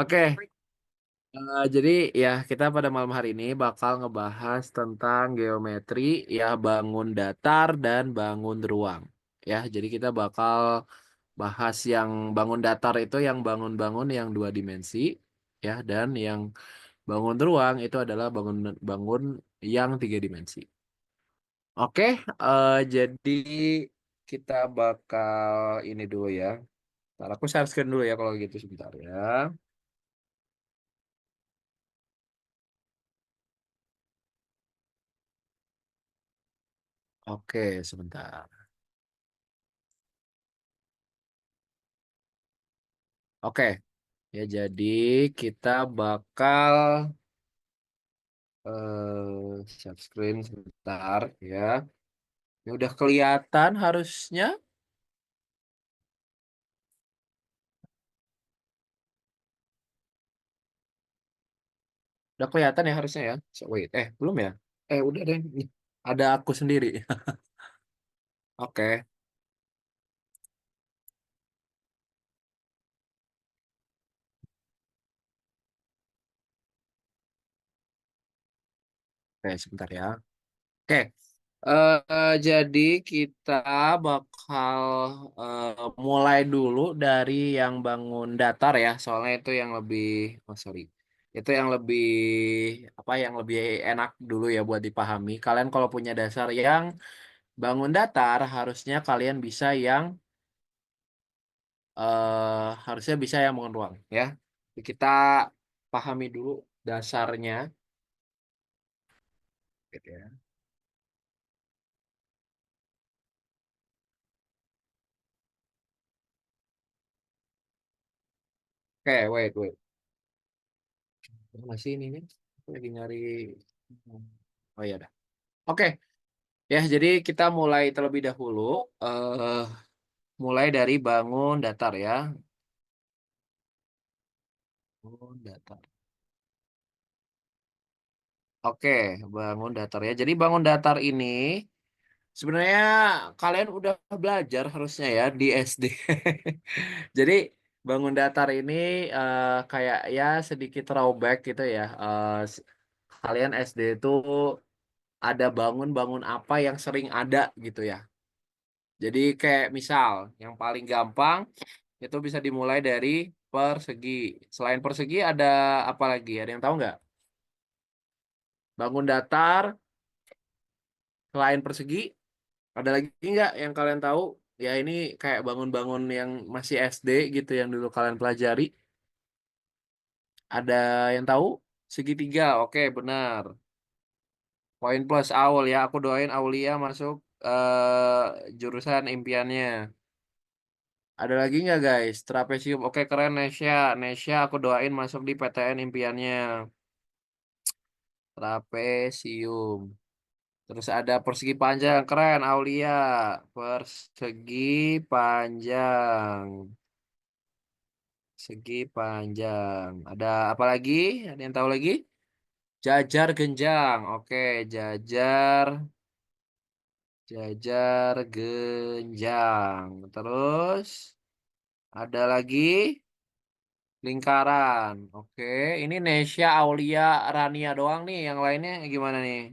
Oke, jadi ya kita pada malam hari ini bakal ngebahas tentang geometri ya bangun datar dan bangun ruang. Ya, jadi kita bakal bahas yang bangun datar itu yang bangun-bangun yang dua dimensi ya dan yang bangun ruang itu adalah bangun-bangun yang tiga dimensi. Oke, jadi kita bakal ini dulu ya. Ntar aku share screen dulu ya kalau gitu sebentar ya. Oke, sebentar. Oke, ya jadi kita bakal share screen sebentar ya. Ini udah kelihatan harusnya. Udah kelihatan ya harusnya ya. So, wait, belum ya? Udah deh. Nih, ada aku sendiri. Oke, oke sebentar ya. Oke, jadi kita bakal mulai dulu dari yang bangun datar ya, soalnya itu yang lebih, oh sorry, itu yang lebih apa yang lebih enak dulu ya buat dipahami. Kalian kalau punya dasar yang bangun datar, harusnya kalian bisa yang harusnya bisa yang bangun ruang ya. Jadi kita pahami dulu dasarnya, gitu ya. Oke, wait. Masih ini nih, aku lagi nyari. Oh iya dah. Oke, ya, jadi kita mulai terlebih dahulu, eh mulai dari bangun datar ya. Bangun datar. Oke, bangun datar ya. Jadi bangun datar ini sebenarnya kalian udah belajar harusnya ya di SD. Jadi bangun datar ini kayak ya sedikit throwback gitu ya. Kalian SD itu ada bangun-bangun apa yang sering ada gitu ya. Jadi kayak misal yang paling gampang itu bisa dimulai dari persegi. Selain persegi ada apa lagi? Ada yang tahu nggak? Bangun datar selain persegi ada lagi nggak yang kalian tahu? Ya ini kayak bangun-bangun yang masih SD gitu yang dulu kalian pelajari. Ada yang tahu? Segitiga, oke benar. Poin plus Aul ya. Aku doain Aulia masuk jurusan impiannya. Ada lagi nggak guys? Trapesium. Oke keren Nesya. Nesya aku doain masuk di PTN impiannya. Trapesium. Terus ada persegi panjang. Keren Aulia. Persegi panjang. Segi panjang. Ada apa lagi? Ada yang tahu lagi? Jajar genjang. Oke, jajar. Jajar genjang. Terus ada lagi lingkaran. Oke, ini Nesya, Aulia, Rania doang nih. Yang lainnya gimana nih?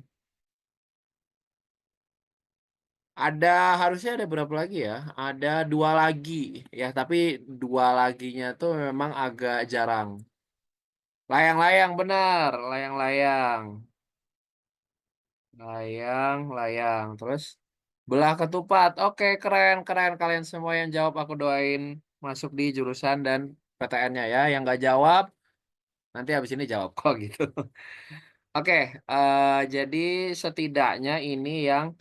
Ada harusnya ada berapa lagi ya? Ada dua lagi ya, tapi dua laginya tuh memang agak jarang. Layang-layang benar, layang-layang, layang-layang. Terus belah ketupat. Oke, keren, keren kalian semua yang jawab. Aku doain masuk di jurusan dan PTN-nya ya. Yang nggak jawab nanti habis ini jawab kok gitu. Oke, jadi setidaknya ini yang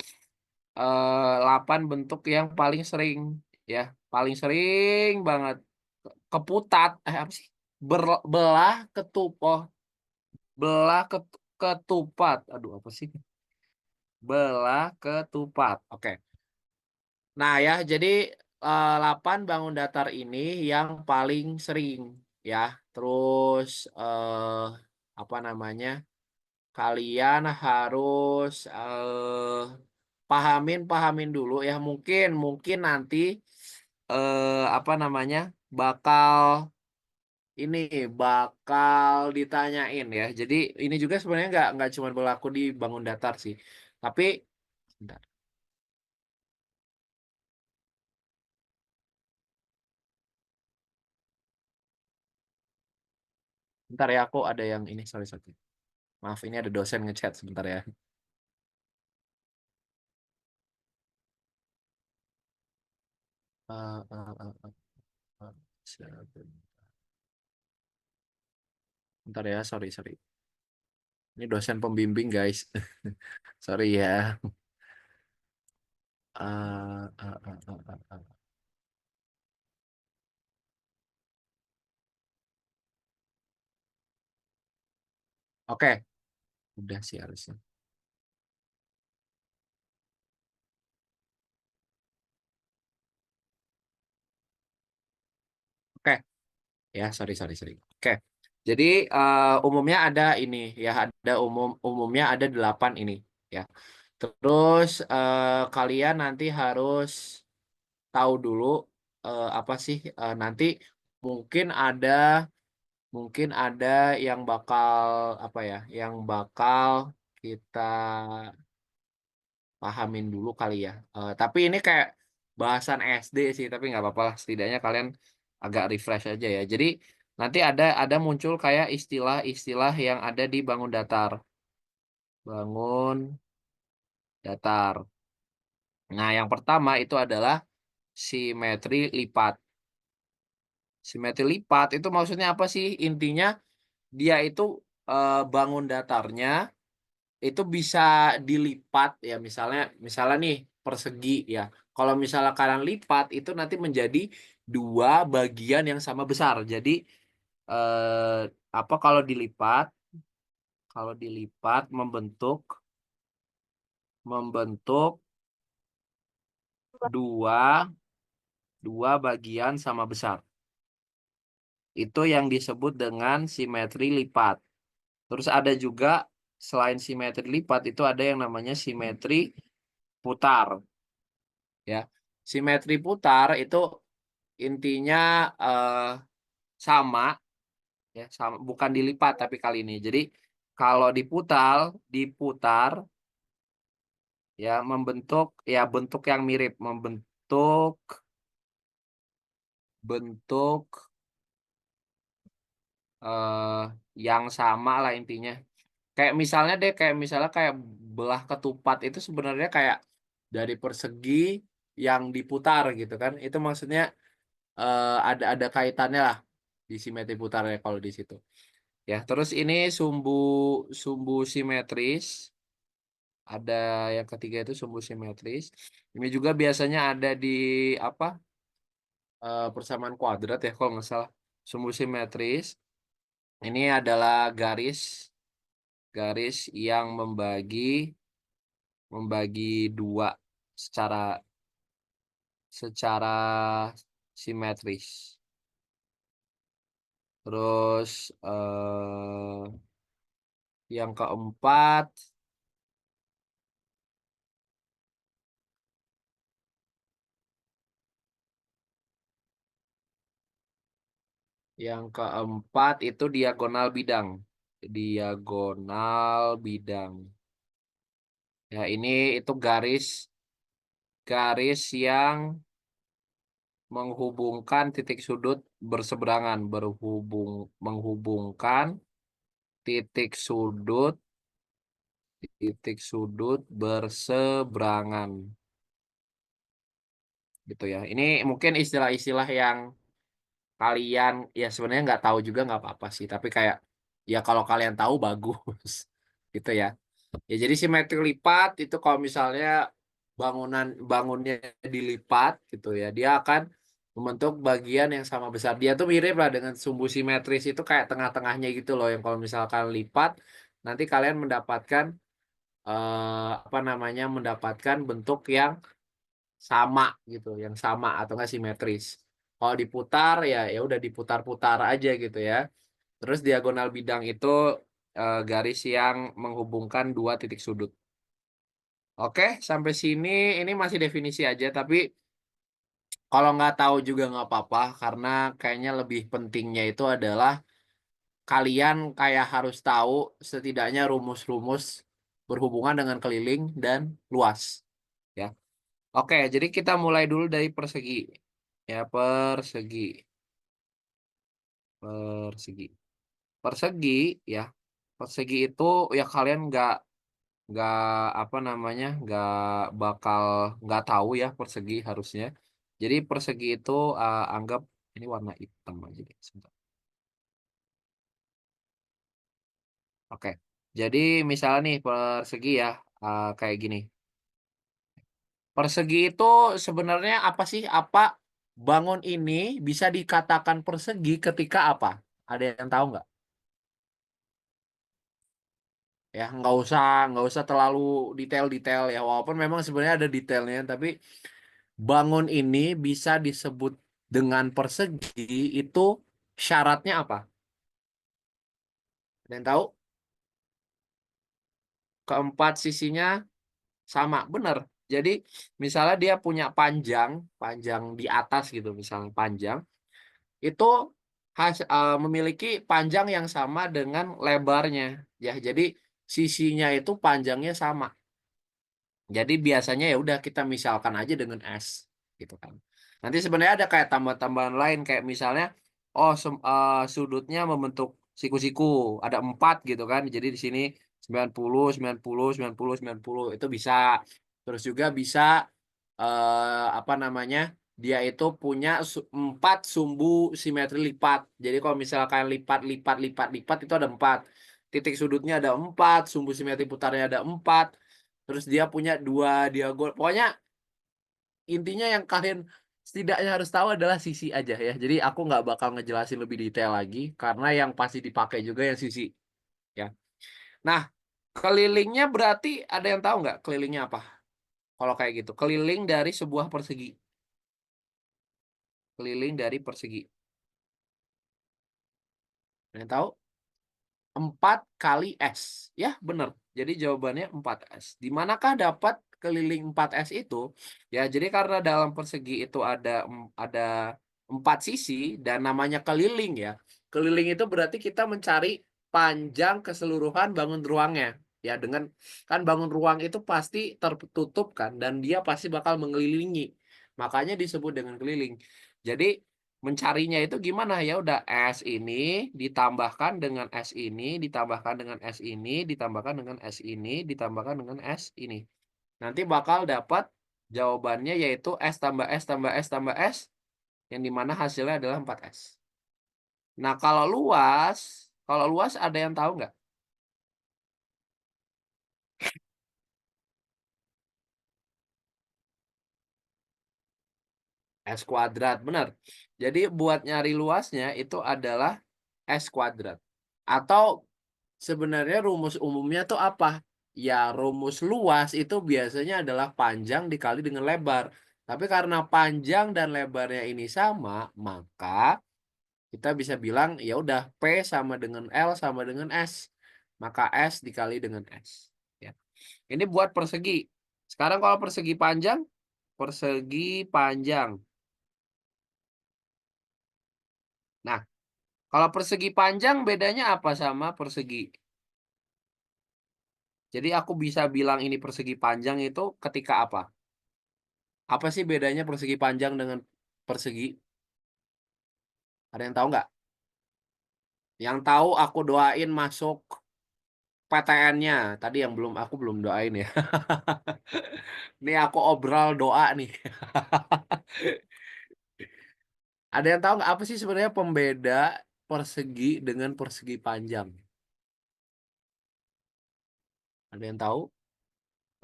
8 bentuk yang paling sering ya, paling sering banget keputat. Apa sih? Belah belah ketupat. Aduh, apa sih? Belah ketupat. Oke. Nah ya, jadi 8 bangun datar ini yang paling sering ya. Terus apa namanya? Kalian harus pahamin dulu ya. Mungkin nanti apa namanya? Bakal ini bakal ditanyain ya. Jadi ini juga sebenarnya nggak cuma berlaku di bangun datar sih. Tapi bentar, bentar ya aku ada yang ini sorry sorry. Maaf ini ada dosen ngechat sebentar ya. Eh, eh, eh, eh, Bentar ya, sorry sorry. Ini dosen pembimbing guys. Sorry ya. Eh, eh, eh, eh. Oke, udah sih harusnya. Oke, ya sorry sorry sorry. Oke, jadi umumnya ada ini ya ada umumnya ada 8 ini ya. Terus kalian nanti harus tahu dulu apa sih nanti mungkin ada mungkin ada yang bakal apa ya, yang bakal kita pahamin dulu kali ya. Tapi ini kayak bahasan SD sih, tapi nggak apa-apa lah. Setidaknya kalian agak refresh aja ya. Jadi nanti ada muncul kayak istilah-istilah yang ada di bangun datar. Bangun datar. Nah, yang pertama itu adalah simetri lipat. Simetri lipat itu maksudnya apa sih? Intinya dia itu bangun datarnya itu bisa dilipat ya misalnya nih persegi ya. Kalau misalnya kalian lipat itu nanti menjadi dua bagian yang sama besar. Jadi eh, apa kalau dilipat membentuk dua dua bagian sama besar. Itu yang disebut dengan simetri lipat. Terus ada juga selain simetri lipat itu ada yang namanya simetri putar ya. Simetri putar itu intinya eh, sama ya, sama, bukan dilipat tapi kali ini. Jadi kalau diputar ya membentuk ya bentuk yang mirip, membentuk bentuk eh, yang sama lah intinya. Kayak misalnya belah ketupat itu sebenarnya kayak dari persegi yang diputar gitu kan. Itu maksudnya ada kaitannya lah di simetri putarnya kalau di situ. Ya, terus ini sumbu sumbu simetris. Ada yang ketiga itu sumbu simetris. Ini juga biasanya ada di apa? Persamaan kuadrat ya kalau nggak salah. Sumbu simetris. Ini adalah garis garis yang membagi dua secara secara simetris. Terus yang keempat, yang keempat itu diagonal bidang. Diagonal bidang. Ya, ini itu garis garis yang menghubungkan titik sudut berseberangan, menghubungkan titik sudut titik sudut berseberangan gitu ya. Ini mungkin istilah-istilah yang kalian ya sebenarnya nggak tahu juga nggak apa-apa sih, tapi kayak ya kalau kalian tahu bagus gitu ya. Ya jadi simetri lipat itu kalau misalnya bangunnya dilipat gitu ya, dia akan membentuk bagian yang sama besar. Dia tuh mirip lah dengan sumbu simetris itu kayak tengah-tengahnya gitu loh, yang kalau misalkan lipat nanti kalian mendapatkan apa namanya mendapatkan bentuk yang sama gitu, yang sama atau nggak simetris. Kalau diputar ya ya udah diputar-putar aja gitu ya. Terus diagonal bidang itu garis yang menghubungkan dua titik sudut. Oke, sampai sini ini masih definisi aja, tapi Kalau nggak tahu juga nggak apa-apa, karena kayaknya lebih pentingnya itu adalah kalian kayak harus tahu setidaknya rumus-rumus berhubungan dengan keliling dan luas. Ya. Oke, jadi kita mulai dulu dari persegi. Ya, persegi. Persegi. Persegi, ya. Persegi itu ya kalian nggak apa namanya bakal nggak tahu ya persegi harusnya. Jadi persegi itu anggap ini warna hitam aja deh. Sebentar. Oke. Jadi misalnya nih persegi ya kayak gini. Persegi itu sebenarnya apa sih? Apa bangun ini bisa dikatakan persegi ketika apa? Ada yang tahu nggak? Ya nggak usah terlalu detail-detail ya. Walaupun memang sebenarnya ada detailnya, tapi bangun ini bisa disebut dengan persegi itu syaratnya apa? Ada yang tahu? Keempat sisinya sama, benar. Jadi misalnya dia punya panjang, panjang di atas gitu, misalnya panjang, itu memiliki panjang yang sama dengan lebarnya. Ya, jadi sisinya itu panjangnya sama. Jadi biasanya ya udah kita misalkan aja dengan S gitu kan. Nanti sebenarnya ada kayak tambah-tambahan lain kayak misalnya oh sudutnya membentuk siku-siku ada 4 gitu kan. Jadi di sini 90 90 90 90 itu bisa. Terus juga bisa apa namanya? Dia itu punya 4 sumbu simetri lipat. Jadi kalau misalkan lipat lipat lipat lipat itu ada 4. Titik sudutnya ada 4, sumbu simetri putarnya ada 4. Terus dia punya 2 diagonal. Pokoknya intinya yang kalian setidaknya harus tahu adalah sisi aja ya. Jadi aku nggak bakal ngejelasin lebih detail lagi karena yang pasti dipakai juga yang sisi ya. Nah, kelilingnya berarti ada yang tahu nggak kelilingnya apa? Kalau kayak gitu, keliling dari sebuah persegi. Keliling dari persegi. Ada yang tahu? 4 kali S. Ya, benar. Jadi jawabannya 4S. Di manakah dapat keliling 4S itu? Ya, jadi karena dalam persegi itu ada 4 sisi dan namanya keliling ya. Keliling itu berarti kita mencari panjang keseluruhan bangun ruangnya. Ya, dengan kan bangun ruang itu pasti tertutup kan dan dia pasti bakal mengelilingi. Makanya disebut dengan keliling. Jadi mencarinya itu gimana ya udah S ini ditambahkan dengan S ini ditambahkan dengan S ini ditambahkan dengan S ini ditambahkan dengan S ini nanti bakal dapat jawabannya yaitu S tambah S tambah S tambah S yang dimana hasilnya adalah 4S. Nah kalau luas ada yang tahu nggak? S kuadrat benar. Jadi buat nyari luasnya itu adalah S kuadrat. Atau sebenarnya rumus umumnya tuh apa? Ya, rumus luas itu biasanya adalah panjang dikali dengan lebar. Tapi karena panjang dan lebarnya ini sama, maka kita bisa bilang ya udah P sama dengan L sama dengan S. Maka S dikali dengan S. Ya. Ini buat persegi. Sekarang kalau persegi panjang, persegi panjang. Nah, kalau persegi panjang bedanya apa sama persegi? Jadi aku bisa bilang ini persegi panjang itu ketika apa? Apa sih bedanya persegi panjang dengan persegi? Ada yang tahu nggak? Yang tahu aku doain masuk PTN-nya. Tadi yang aku belum doain ya. Nih aku obral doa nih. Ada yang tahu nggak apa sih sebenarnya pembeda persegi dengan persegi panjang? Ada yang tahu?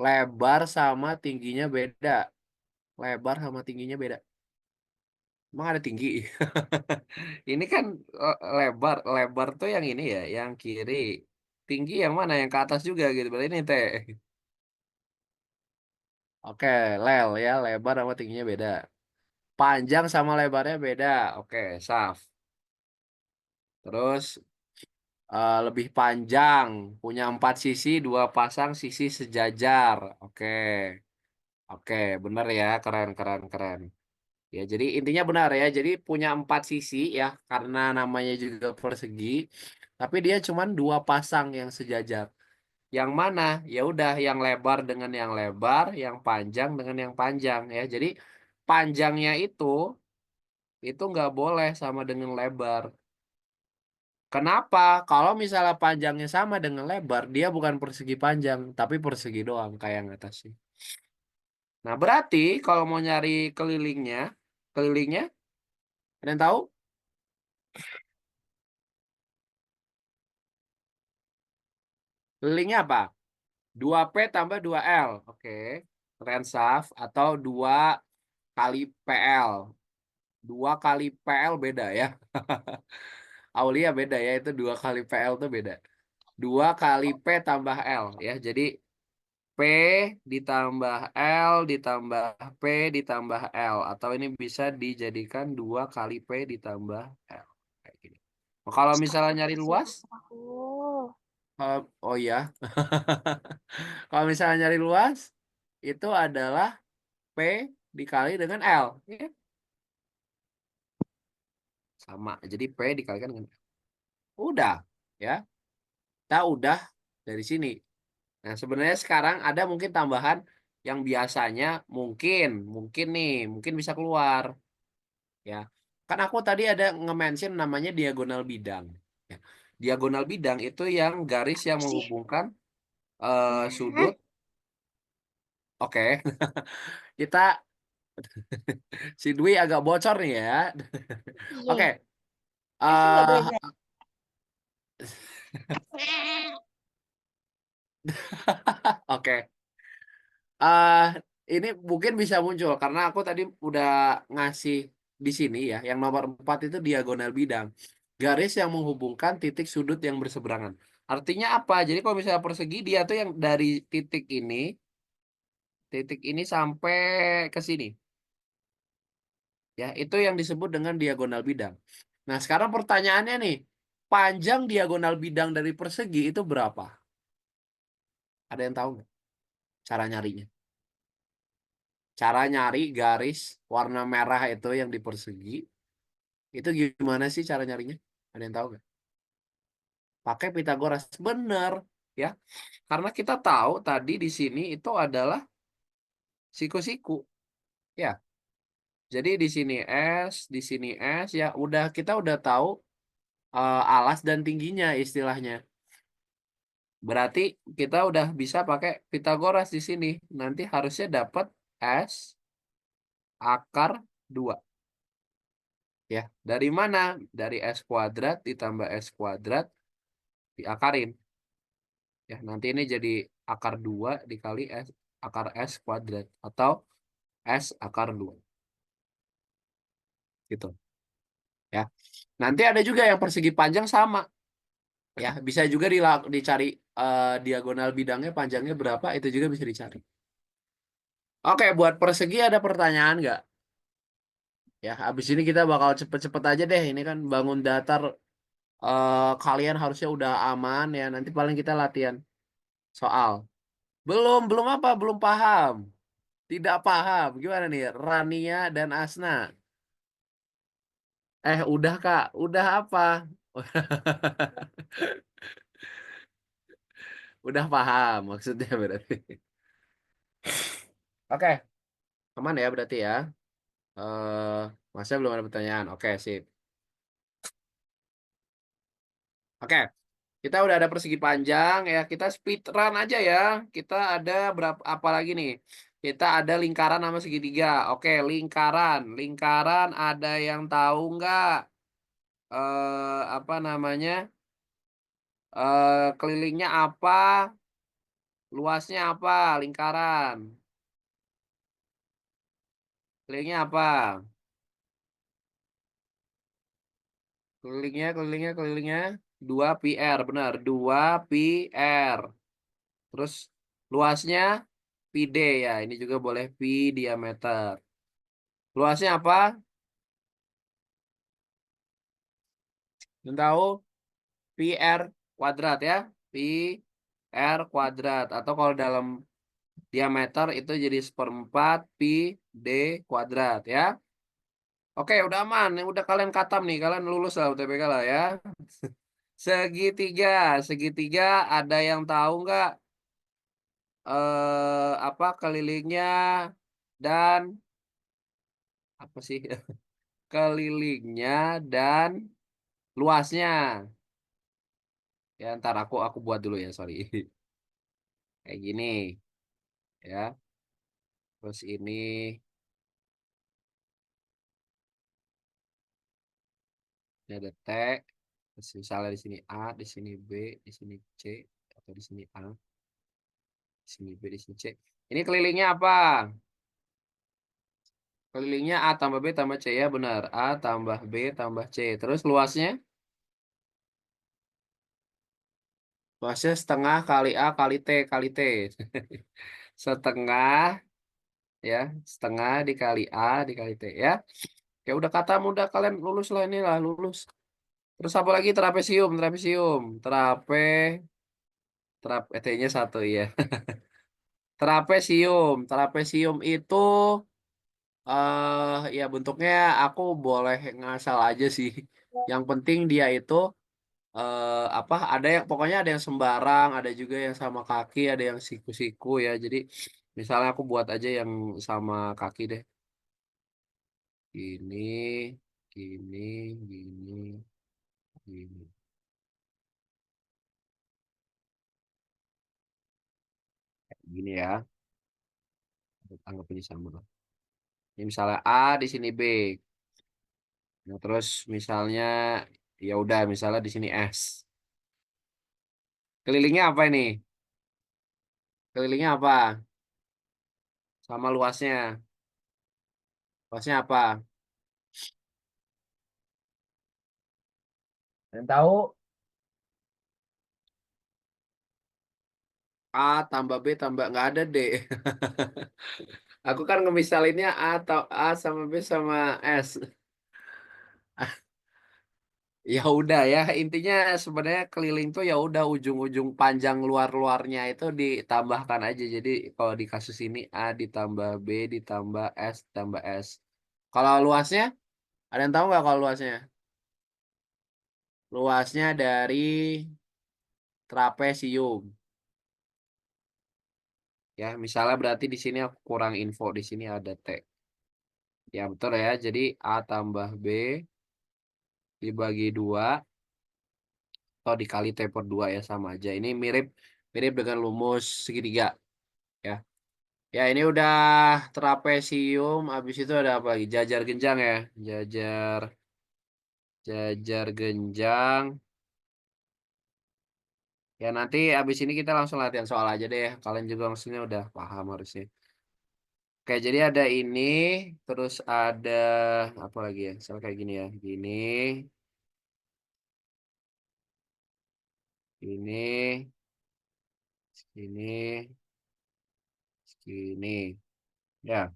Lebar sama tingginya beda. Lebar sama tingginya beda. Emang ada tinggi? Ini kan lebar. Lebar tuh yang ini ya, yang kiri. Tinggi yang mana? Yang ke atas juga gitu. Berarti ini teh. Oke, ya. Lebar sama tingginya beda. Panjang sama lebarnya beda. Oke, saf. Terus lebih panjang. Punya 4 sisi, 2 pasang sisi sejajar. Oke. Oke, bener ya. Keren, keren, keren. Ya, jadi intinya benar ya. Jadi punya 4 sisi ya, karena namanya juga persegi. Tapi dia cuma 2 pasang yang sejajar. Yang mana? Ya udah, yang lebar dengan yang lebar, yang panjang dengan yang panjang ya. Jadi panjangnya itu nggak boleh sama dengan lebar. Kenapa? Kalau misalnya panjangnya sama dengan lebar, dia bukan persegi panjang, tapi persegi doang kayak yang atas sih. Nah, berarti kalau mau nyari kelilingnya, ada yang tahu? Kelilingnya apa? 2P tambah 2L. Oke. Rensaf atau 2 kali PL. 2 kali PL beda ya. Aulia beda ya, itu 2 kali PL tuh beda. 2 kali P tambah L ya. Jadi P ditambah L ditambah P ditambah L. Atau ini bisa dijadikan 2 kali P ditambah L. Kayak gini. Nah, kalau misalnya nyari luas, Aku. oh ya, kalau misalnya nyari luas, itu adalah P dikali dengan L. Ya, sama. Jadi P dikalikan dengan L. Udah, ya. Kita udah dari sini. Nah, sebenarnya sekarang ada mungkin tambahan yang biasanya mungkin nih, mungkin bisa keluar. Ya, kan aku tadi ada nge-mention namanya diagonal bidang. Ya. Diagonal bidang itu yang garis yang Sih. menghubungkan Nah, sudut. Oke, kita si Dwi agak bocor nih ya. iya. Oke, Aku nggak eh belajar. oke. eh ini mungkin bisa muncul karena aku tadi udah ngasih di sini ya, yang nomor 4 itu diagonal bidang. Garis yang menghubungkan titik sudut yang berseberangan. Artinya apa? Jadi kalau misalnya persegi dia tuh yang dari titik ini sampai ke sini. Ya, itu yang disebut dengan diagonal bidang. Nah, sekarang pertanyaannya nih, panjang diagonal bidang dari persegi itu berapa? Ada yang tahu nggak cara nyarinya? Cara nyari garis warna merah itu yang di persegi, itu gimana sih cara nyarinya? Ada yang tahu nggak? Pakai Pitagoras. Bener, ya. Karena kita tahu tadi di sini itu adalah siku-siku. Ya, jadi di sini di sini ya kita udah tahu alas dan tingginya istilahnya. Berarti kita udah bisa pakai Pitagoras di sini. Nanti harusnya dapat S akar 2. Ya, dari mana? Dari S kuadrat ditambah S kuadrat diakarin. Ya, nanti ini jadi akar 2 dikali S akar S kuadrat. Atau S akar 2. Gitu. Ya. Nanti ada juga yang persegi panjang sama. Ya, bisa juga dicari diagonal bidangnya panjangnya berapa, itu juga bisa dicari. Oke, buat persegi ada pertanyaan nggak? Ya, habis ini kita bakal cepet-cepet aja deh. Ini kan bangun datar, kalian harusnya udah aman ya. Nanti paling kita latihan soal. Belum apa? Belum paham. Tidak paham. Gimana nih? Rania dan Asna. Udah Kak. Udah apa? Udah paham maksudnya berarti. Oke, aman ya berarti ya. Eh, Masa belum ada pertanyaan. Oke, sip. Oke, kita udah ada persegi panjang ya. Kita speed run aja ya. Kita ada berapa apa lagi nih? Kita ada lingkaran sama segitiga. Oke, lingkaran. Lingkaran ada yang tahu nggak? Apa namanya? Kelilingnya apa? Luasnya apa? Lingkaran. Kelilingnya apa? Kelilingnya. 2 PR, benar. 2 PR. Terus luasnya PD ya. Ini juga boleh P diameter. Luasnya apa? Yang tahu? PR kuadrat ya. PR kuadrat. Atau kalau dalam diameter itu jadi 1/4 Pi D kuadrat ya. Oke, udah aman. Yang udah kalian katam nih, kalian lulus lah UTBK lah ya. Segitiga, segitiga ada yang tahu nggak apa kelilingnya dan apa sih? Kelilingnya dan luasnya. Ya, ntar aku buat dulu ya, sorry. Kayak gini ya. Terus ini ada T, terus misalnya di sini A, di sini B, di sini C, atau di sini A, di sini B, di sini C. Ini kelilingnya apa? Kelilingnya A tambah B tambah C ya benar. A tambah B tambah C. Terus luasnya? Luasnya setengah kali A kali T kali T. Setengah ya, setengah dikali A dikali T ya. Ya udah kata mudah kalian lulus lah inilah lulus. Terus apa lagi trapesium, trapesium. T-nya satu ya. Trapesium, trapesium itu ya bentuknya aku boleh ngasal aja sih. Yang penting dia itu apa ada yang pokoknya ada yang sembarang, ada juga yang sama kaki, ada yang siku-siku ya. Jadi misalnya aku buat aja yang sama kaki deh. Gini, gini, gini, gini. Gini ya. Anggap ini sama. Ini misalnya A di sini B. Nah, terus misalnya ya udah misalnya di sini S. Kelilingnya apa ini? Kelilingnya apa? Sama luasnya. Luasnya apa? Yang tahu A tambah B tambah nggak ada D. Aku kan ngemisalinnya A atau A sama B sama S. Ya udah ya, intinya sebenarnya keliling tuh ya udah ujung-ujung panjang luar-luarnya itu ditambahkan aja. Jadi kalau di kasus ini A ditambah B ditambah S ditambah S. Kalau luasnya, ada yang tahu nggak kalau luasnya? Luasnya dari trapesium. Ya, misalnya berarti di sini aku kurang info, di sini ada T. Ya betul ya, jadi A tambah B dibagi 2 atau dikali T per 2 ya sama aja. Ini mirip mirip dengan rumus segitiga ya. Ya ini udah trapesium, habis itu ada apa lagi? Jajar genjang ya. Jajar jajar genjang. Ya nanti habis ini kita langsung latihan soal aja deh. Kalian juga maksudnya udah paham harusnya. Oke, jadi ada ini, terus ada apa lagi ya? Misalnya kayak gini ya. Gini, ini, ini, ini. Ya,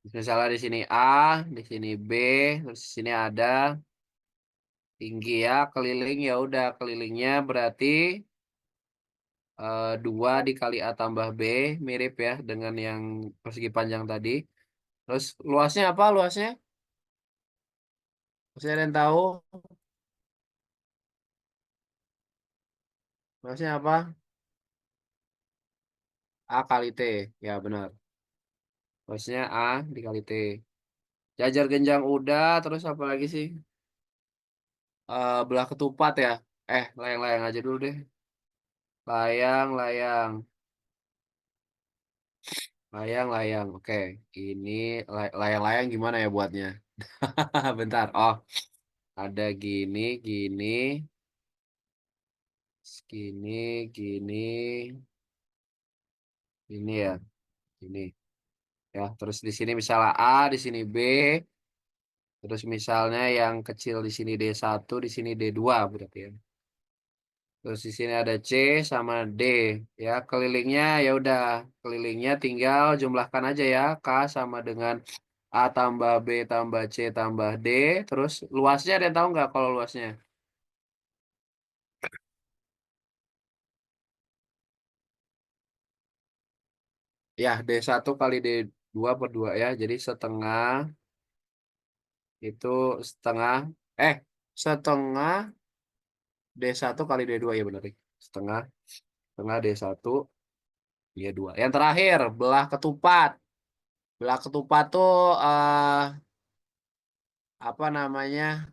misalnya di sini A, di sini B, terus di sini ada tinggi ya, keliling ya udah kelilingnya berarti 2 dikali A tambah B, mirip ya dengan yang persegi panjang tadi. Terus luasnya apa luasnya? Masih ada yang tahu? Luasnya apa? A kali T. Ya benar. Luasnya A dikali T. Jajar genjang udah, terus apa lagi sih? Belah ketupat ya. Layang-layang aja dulu deh. Layang, layang, layang, layang. Oke, ini layang-layang gimana ya buatnya? Bentar. Oh, ada gini, gini, gini, gini, ini ya, ini. Ya, terus di sini misalnya A, di sini B, terus misalnya yang kecil di sini D1, di sini D2 berarti ya. Terus di sini ada C sama D ya kelilingnya ya udah kelilingnya tinggal jumlahkan aja ya K sama dengan A tambah B tambah C tambah D terus luasnya ada yang tahu nggak kalau luasnya ya D1 kali D2 per 2 ya jadi setengah itu setengah, setengah D1 kali D2 ya benar. Setengah, setengah D1 D2. Yang terakhir, belah ketupat. Belah ketupat tuh apa namanya?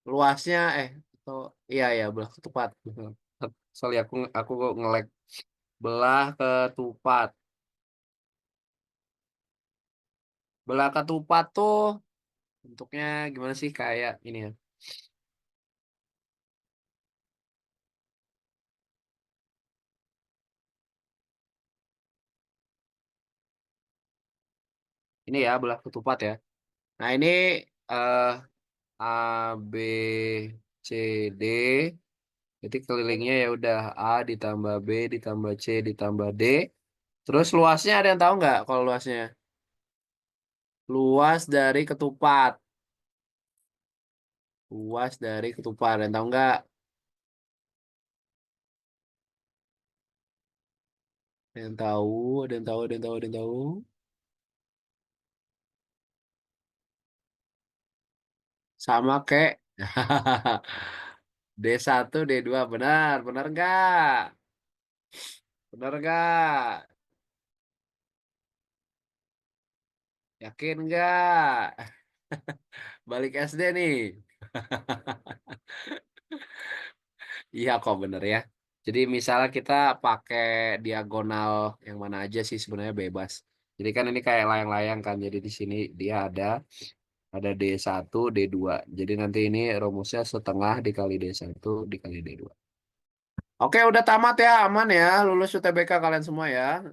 Luasnya atau iya ya belah ketupat. Sorry aku ngelek. Belah ketupat. Belah ketupat tuh bentuknya gimana sih kayak ini ya. Ini ya belah ketupat ya. Nah, ini eh A B C D. Jadi kelilingnya ya udah A ditambah B ditambah C ditambah D. Terus luasnya ada yang tahu nggak kalau luasnya? Luas dari ketupat. Luas dari ketupat. Ada yang tahu nggak? Ada yang tahu, ada yang tahu, ada yang tahu, ada yang tahu. Sama kayak D1, D2. Benar, benar nggak? Benar nggak? Yakin nggak? Balik SD nih. Iya kok bener ya. Jadi misalnya kita pakai diagonal yang mana aja sih sebenarnya bebas. Jadi kan ini kayak layang-layang kan. Jadi di sini dia ada D1, D2. Jadi nanti ini rumusnya setengah dikali D1 dikali D2. Oke, udah tamat ya, aman ya. Lulus UTBK kalian semua ya.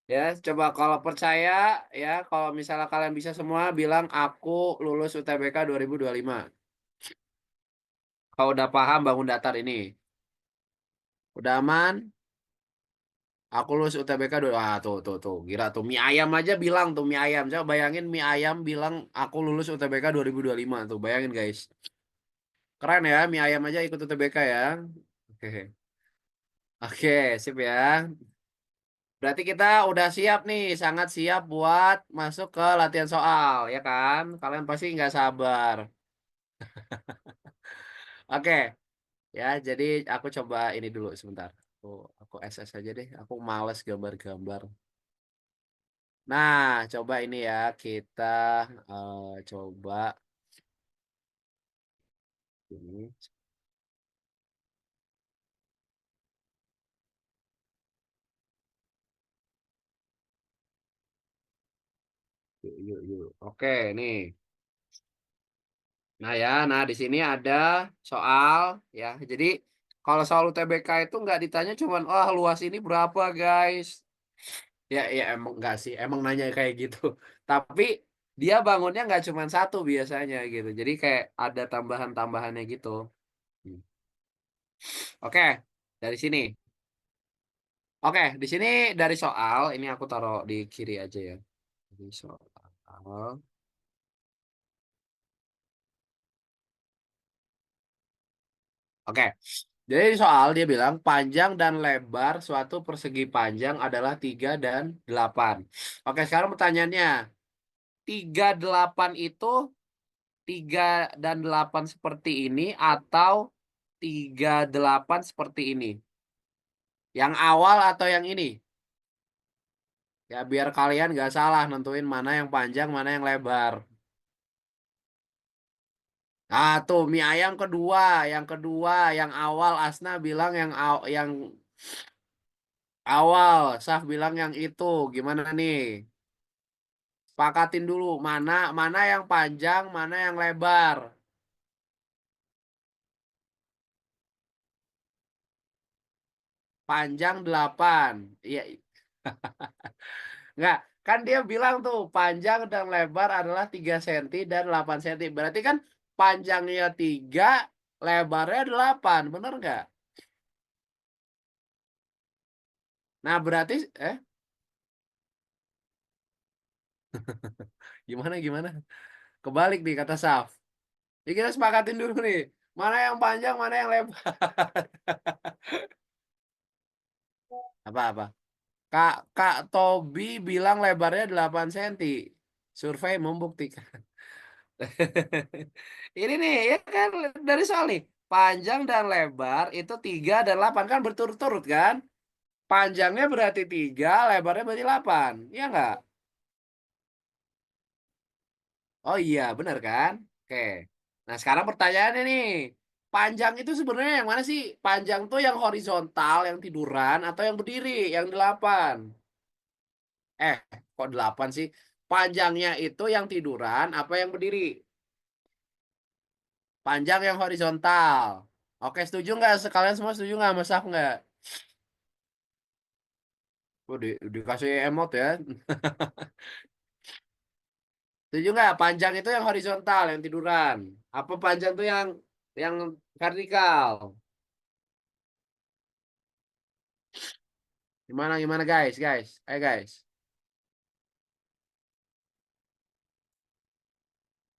Ya, coba kalau percaya ya, kalau misalnya kalian bisa semua bilang aku lulus UTBK 2025. Kalau udah paham bangun datar ini. Udah aman? Aku lulus UTBK dulu. Ah, tuh. Kira tuh mie ayam aja bilang tuh mie ayam. Coba bayangin mie ayam bilang aku lulus UTBK 2025 tuh. Bayangin guys. Keren ya mie ayam aja ikut UTBK ya. Oke. Oke, sip ya. Berarti kita udah siap nih, sangat siap buat masuk ke latihan soal, ya kan? Kalian pasti nggak sabar. Oke, ya. Jadi aku coba ini dulu sebentar. Aku SS aja deh. Aku males gambar-gambar. Nah, coba ini ya, kita coba ini. Yuk. Oke, nih. Nah di sini ada soal ya. Jadi kalau soal UTBK itu nggak ditanya cuman, oh luas ini berapa guys? Ya emang nggak sih, emang nanya kayak gitu. Tapi dia bangunnya nggak cuman satu biasanya gitu. Jadi kayak ada tambahan-tambahannya gitu. Hmm. Oke, dari sini. Oke, di sini dari soal ini aku taruh di kiri aja ya. Di soal. Oke, jadi di soal dia bilang panjang dan lebar suatu persegi panjang adalah 3 dan 8. Oke, sekarang pertanyaannya, 3 8 itu 3 dan 8 seperti ini atau 3 8 seperti ini? Yang awal atau yang ini? Ya biar kalian nggak salah nentuin mana yang panjang, mana yang lebar. Nah, tuh mie ayam kedua, yang awal Asna bilang yang awal, Saf bilang yang itu. Gimana nih? Sepakatin dulu mana mana yang panjang, mana yang lebar. Panjang 8. Iya, enggak. Kan dia bilang tuh panjang dan lebar adalah 3 cm dan 8 cm. Berarti kan panjangnya 3, lebarnya 8. Bener nggak? Nah, berarti gimana? Kebalik nih kata Saf. Jadi kita sepakatin dulu nih. Mana yang panjang, mana yang lebar. Apa-apa? Kak Kak Tobi bilang lebarnya 8 cm. Survei membuktikan. Ini nih, ya kan dari soal nih. Panjang dan lebar itu 3 dan 8 kan berturut-turut kan? Panjangnya berarti 3, lebarnya berarti 8. Iya nggak? Oh iya, benar kan? Oke. Nah, sekarang pertanyaannya nih. Panjang itu sebenarnya yang mana sih? Panjang tuh yang horizontal, yang tiduran, atau yang berdiri, yang 8? Eh, kok 8 sih? Panjangnya itu yang tiduran, apa yang berdiri? Panjang yang horizontal. Oke, setuju nggak? Sekalian semua setuju nggak? Mas Saf nggak? Oh, dikasih emot ya. Setuju nggak? Panjang itu yang horizontal, yang tiduran. Apa panjang tuh yang vertikal? Gimana gimana guys, guys? Ayo guys.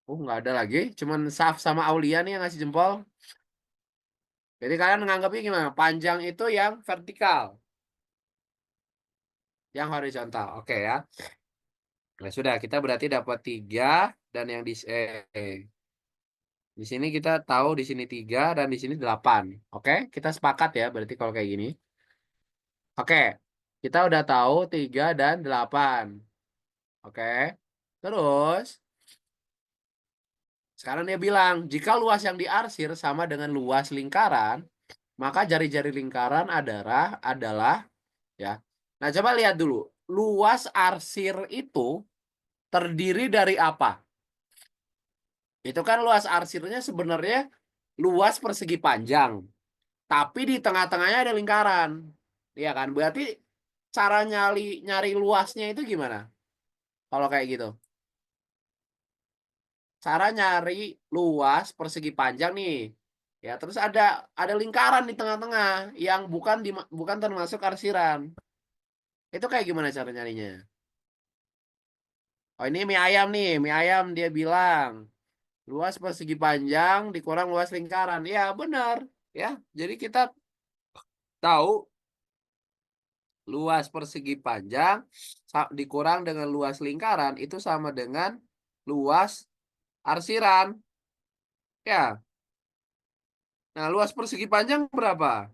Oh, nggak ada lagi. Cuman Saf sama Aulia nih yang ngasih jempol. Jadi kalian menganggapnya gimana? Panjang itu yang vertikal, yang horizontal. Oke ya. Nah, sudah kita berarti dapat 3 dan yang di sini kita tahu di sini 3 dan di sini 8. Oke, kita sepakat ya berarti kalau kayak gini. Oke. Kita udah tahu 3 dan 8. Oke. Terus sekarang dia bilang, jika luas yang diarsir sama dengan luas lingkaran, maka jari-jari lingkaran adalah ya. Nah, coba lihat dulu. Luas arsir itu terdiri dari apa? Itu kan luas arsirnya sebenarnya luas persegi panjang, tapi di tengah-tengahnya ada lingkaran. Iya kan? Berarti cara nyari nyari luasnya itu gimana? Kalau kayak gitu. Cara nyari luas persegi panjang nih. Ya, terus ada lingkaran di tengah-tengah yang bukan termasuk arsiran. Itu kayak gimana cara nyarinya? Oh, ini mie ayam nih, mie ayam dia bilang luas persegi panjang dikurang luas lingkaran. Ya, benar. Ya, jadi kita tahu luas persegi panjang dikurang dengan luas lingkaran itu sama dengan luas arsiran. Ya. Nah, luas persegi panjang berapa?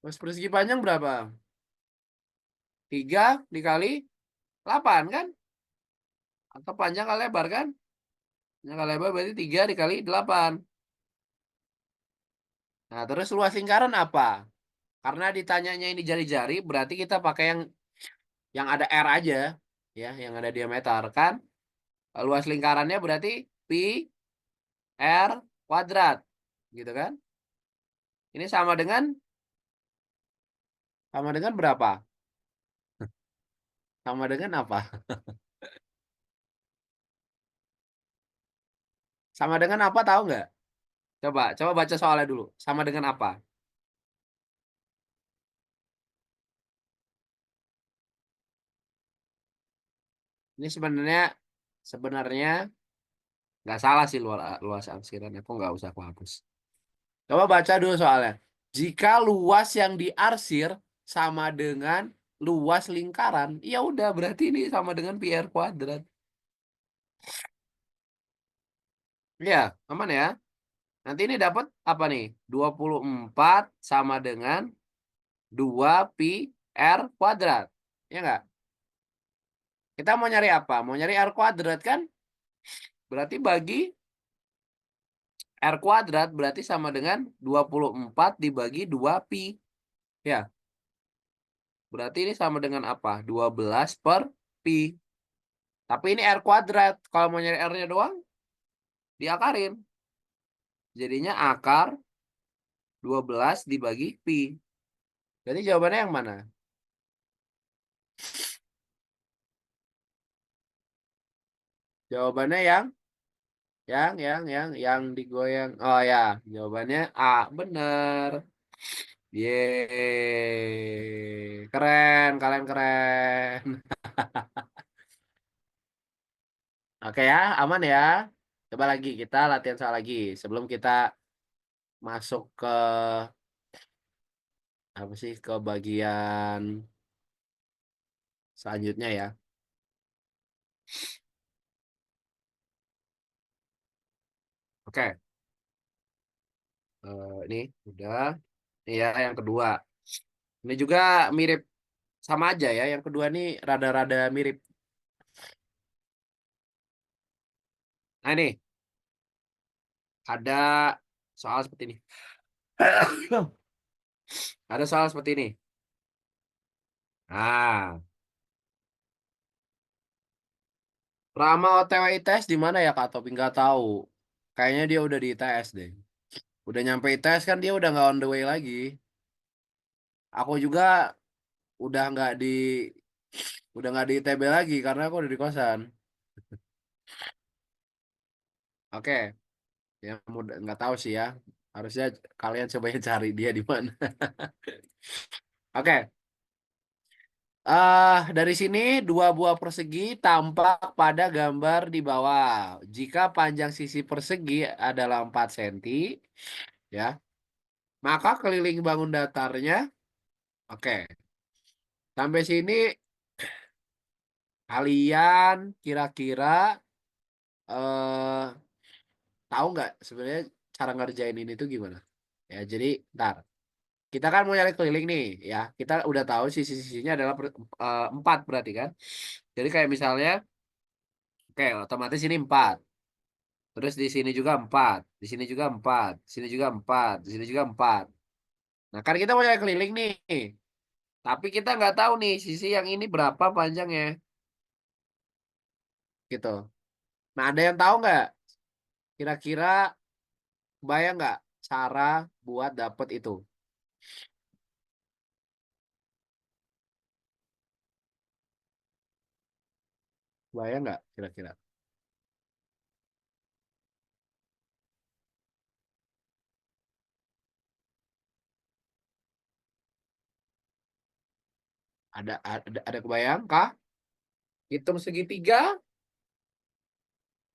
Luas persegi panjang berapa? 3 dikali 8 kan? Atau panjang kali lebar kan? Panjang kali lebar berarti 3 dikali 8. Nah, terus luas lingkaran apa? Karena ditanyanya ini jari-jari, berarti kita pakai yang ada R aja, ya, yang ada diameter kan? Luas lingkarannya berarti pi R kuadrat, gitu kan? Ini sama dengan berapa? Sama dengan apa? Sama dengan apa tahu nggak? Coba baca soalnya dulu. Sama dengan apa? Ini sebenarnya nggak salah sih luas arsiran. Aku nggak usah aku hapus. Coba baca dulu soalnya. Jika luas yang diarsir sama dengan luas lingkaran, ya udah berarti ini sama dengan pi r kuadrat. Ya, aman ya. Nanti ini dapat apa nih? 24 sama dengan 2 pi r kuadrat. Ya nggak? Kita mau nyari apa? Mau nyari r kuadrat kan? Berarti bagi r kuadrat berarti sama dengan 24 dibagi 2 pi. Ya, berarti ini sama dengan apa? 12 per pi. Tapi ini R kuadrat. Kalau mau nyari R-nya doang, diakarin. Jadinya akar 12 dibagi pi. Jadi jawabannya yang mana? Jawabannya yang digoyang. Oh ya, jawabannya A. Bener. Yeay. Keren, kalian keren. Oke ya, aman ya. Coba lagi, kita latihan soal lagi. Sebelum kita masuk ke, apa sih, ke bagian selanjutnya ya. Oke, ini udah. Ini ya yang kedua. Ini juga mirip sama aja ya. Yang kedua nih rada-rada mirip. Nah ini ada soal seperti ini. Ada soal seperti ini. Nah, Rama OTW ITS di mana ya Kak Topi? Nggak tahu. Kayaknya dia udah di ITS deh. Udah nyampe ITS kan dia udah nggak on the way lagi. Aku juga udah nggak di ITB lagi karena aku udah di kosan. Oke, ya mudah nggak tahu sih ya. Harusnya kalian coba cari dia di mana. Oke, dari sini dua buah persegi tampak pada gambar di bawah. Jika panjang sisi persegi adalah 4 cm, ya, maka keliling bangun datarnya. Oke, sampai sini kalian kira-kira eh tahu nggak sebenarnya cara ngerjain ini tuh gimana? Ya, jadi ntar kita kan mau nyari keliling nih, ya. Kita udah tahu sisi-sisinya adalah 4 berarti kan. Jadi kayak misalnya, oke, otomatis ini 4. Terus di sini juga 4, di sini juga 4, di sini juga 4, di sini juga 4. Nah, kan kita mau nyari keliling nih. Tapi kita nggak tahu nih sisi yang ini berapa panjangnya, gitu. Nah, ada yang tahu nggak? Kira-kira bayang nggak cara buat dapet itu? Bayang nggak kira-kira? Ada kebayang kah? Hitung segitiga.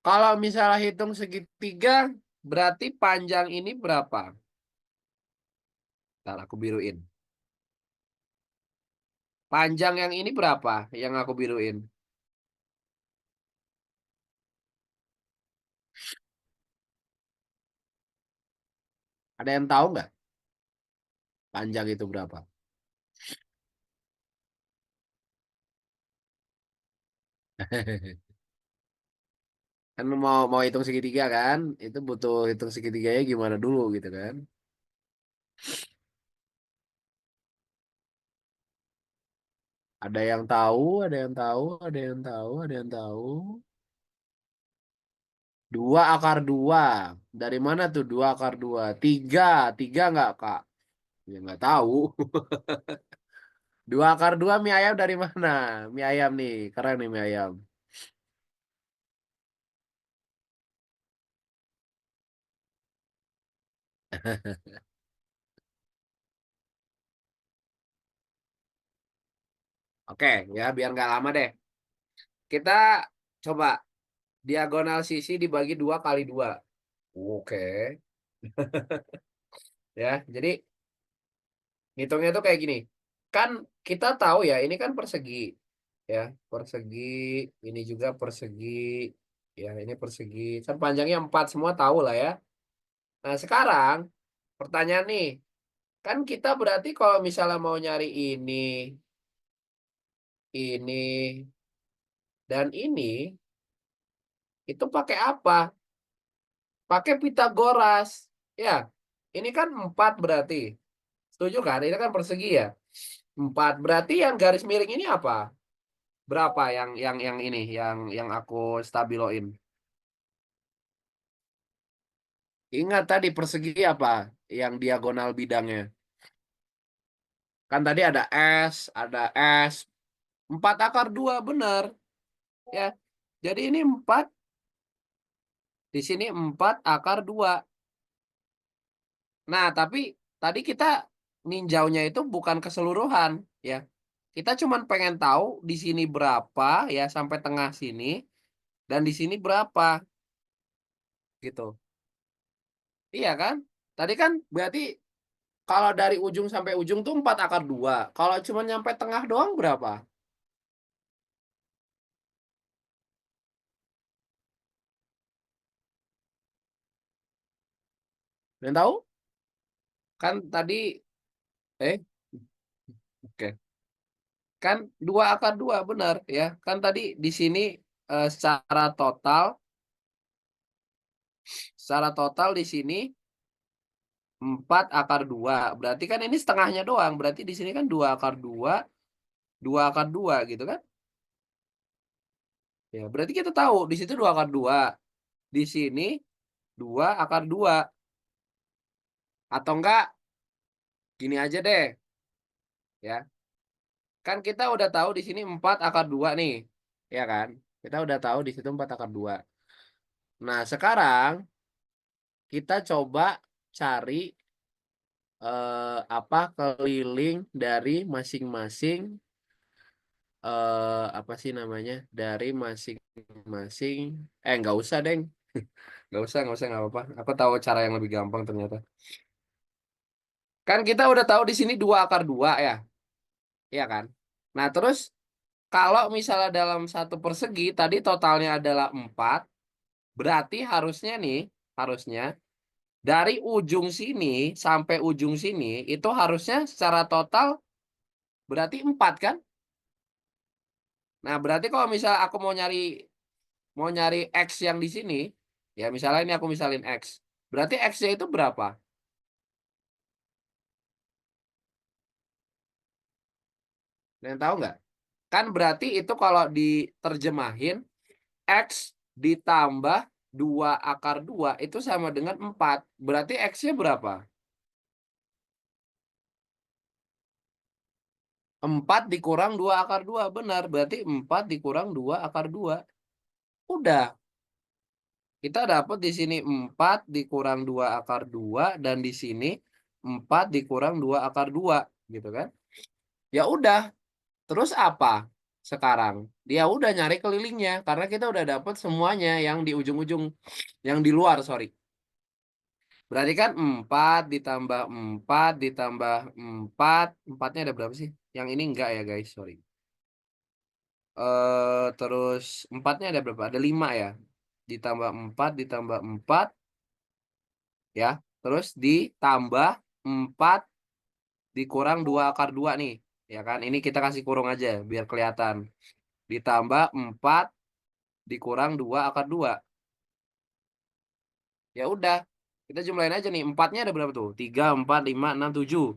Kalau misalnya hitung segitiga, berarti panjang ini berapa? Ntar aku biruin. Panjang yang ini berapa yang aku biruin? Ada yang tahu nggak panjang itu berapa? Kan mau mau hitung segitiga kan? Itu butuh hitung segitiganya gimana dulu gitu kan? Ada yang tahu, ada yang tahu, ada yang tahu, ada yang tahu. 2 akar 2. Dari mana tuh 2 akar 2? Tiga nggak Kak? Ya nggak tahu. 2 akar 2 mie ayam dari mana? Mie ayam nih, keren nih mie ayam. Oke, ya biar nggak lama deh. Kita coba diagonal sisi dibagi 2 kali 2. Oke, ya. Jadi hitungnya tuh kayak gini. Kan kita tahu ya, ini kan persegi, ya. Persegi, ini juga persegi, ya. Ini persegi. Kan panjangnya 4 semua tahu lah ya. Nah sekarang pertanyaan nih, kan kita berarti kalau misalnya mau nyari ini, dan ini, itu pakai apa? Pakai Pitagoras. Ya, ini kan 4 berarti. Setuju kan? Ini kan persegi ya. 4 berarti yang garis miring ini apa? Berapa yang ini yang aku stabiloin? Ingat tadi persegi apa? Yang diagonal bidangnya. Kan tadi ada S, 4 akar 2 bener ya. Jadi ini 4, di sini 4 akar 2. Nah, tapi tadi kita ninjaunya itu bukan keseluruhan ya. Kita cuman pengen tahu di sini berapa ya sampai tengah sini dan di sini berapa gitu. Iya kan? Tadi kan berarti kalau dari ujung sampai ujung tuh 4 akar 2. Kalau cuma nyampe tengah doang berapa? Yang tahu? Kan tadi, eh, oke. Kan 2 akar 2 benar ya. Kan tadi di sini secara total di sini 4 akar 2. Berarti kan ini setengahnya doang. Berarti di sini kan 2 akar 2 gitu kan? Ya, berarti kita tahu di situ 2 akar 2. Di sini 2 akar 2. Atau enggak gini aja deh, ya. Kan kita udah tahu di sini 4 akar 2 nih. Ya kan? Kita udah tahu di situ 4 akar 2. Nah, sekarang kita coba cari apa keliling dari masing-masing apa sih namanya? Dari masing-masing nggak usah, Deng. Nggak usah, nggak apa-apa. Aku tahu cara yang lebih gampang ternyata. Kan kita udah tahu di sini 2 akar 2 ya. Iya kan? Nah, terus kalau misalnya dalam satu persegi tadi totalnya adalah 4, berarti harusnya dari ujung sini sampai ujung sini itu harusnya secara total berarti 4 kan? Nah, berarti kalau misalnya aku mau nyari X yang di sini, ya misalnya ini aku misalin X. Berarti X-nya itu berapa? Ada yang tahu nggak? Kan berarti itu kalau diterjemahin X ditambah 2 akar 2 itu sama dengan 4. Berarti X-nya berapa? 4 dikurang 2 akar 2. Benar, berarti 4 dikurang 2 akar 2. Udah, kita dapat di sini 4 dikurang 2 akar 2 dan di sini 4 dikurang 2 akar 2, gitu kan? Ya udah, terus apa? Sekarang dia udah nyari kelilingnya karena kita udah dapat semuanya yang di ujung-ujung, yang di luar, sorry. Berarti kan 4 ditambah 4 ditambah 4. Empatnya ada berapa sih? Yang ini enggak ya guys, sorry. Terus empatnya ada berapa? Ada 5 ya. Ditambah 4 ditambah 4 ya. Terus ditambah 4 dikurang 2 akar 2 nih. Ya kan? Ini kita kasih kurung aja biar kelihatan. Ditambah 4 dikurang 2 akar 2. Ya udah. Kita jumlahin aja nih. Empatnya ada berapa tuh? 3 4 5 6 7.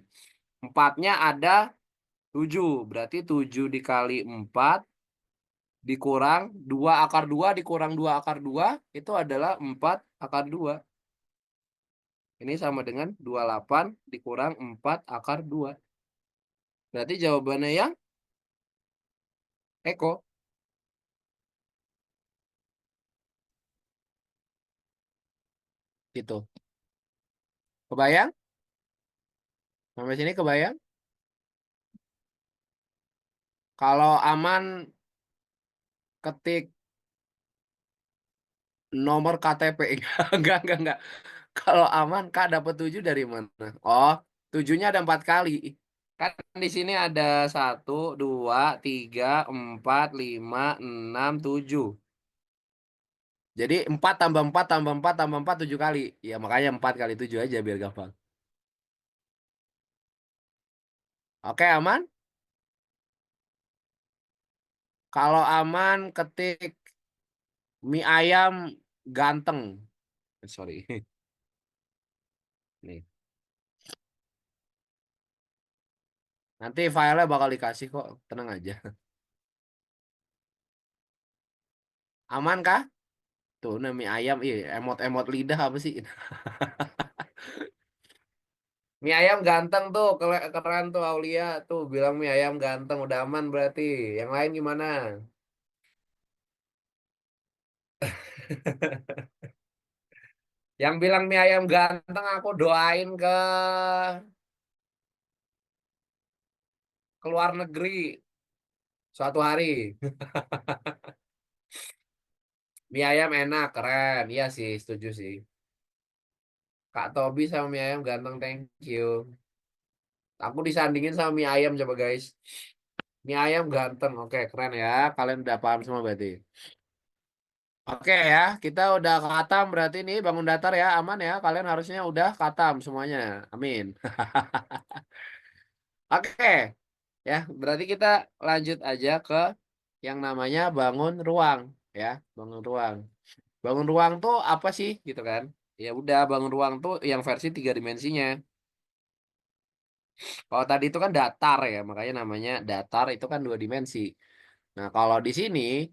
Empatnya ada 7. Berarti 7 dikali 4 dikurang 2 akar 2 dikurang 2 akar 2 itu adalah 4 akar 2. Ini sama dengan 28 dikurang 4 akar 2. Berarti jawabannya yang Eko. Gitu. Kebayang? Sampai sini kebayang? Kalau aman ketik nomor KTP. Enggak. Kalau aman Kak dapat 7 dari mana? Oh, 7-nya ada 4 kali. Kan di sini ada 1, 2, 3, 4, 5, 6, 7. Jadi 4 tambah 4 tambah 4 tambah 4 7 kali. Ya makanya 4 kali 7 aja biar gampang. Oke, aman? Kalau aman ketik mie ayam ganteng. Sorry. Nih. Nanti filenya bakal dikasih kok. Tenang aja. Aman kah? Tuh, nah mie ayam. Iya, emot-emot lidah apa sih? Mie ayam ganteng tuh. Keren tuh Aulia. Tuh bilang mie ayam ganteng. Udah aman berarti. Yang lain gimana? Yang bilang mie ayam ganteng aku doain ke luar negeri suatu hari. Mie ayam enak, keren. Iya sih, setuju sih. Kak Tobi sama mie ayam ganteng, thank you. Aku disandingin sama mie ayam coba guys. Mie ayam ganteng, oke keren ya. Kalian udah paham semua berarti. Oke ya, kita udah khatam berarti nih bangun datar ya, aman ya. Kalian harusnya udah khatam semuanya. Amin. Oke, ya, berarti kita lanjut aja ke yang namanya bangun ruang ya, bangun ruang. Bangun ruang tuh apa sih gitu kan? Ya udah, bangun ruang tuh yang versi tiga dimensinya. Kalau tadi itu kan datar ya, makanya namanya datar itu kan dua dimensi. Nah, kalau di sini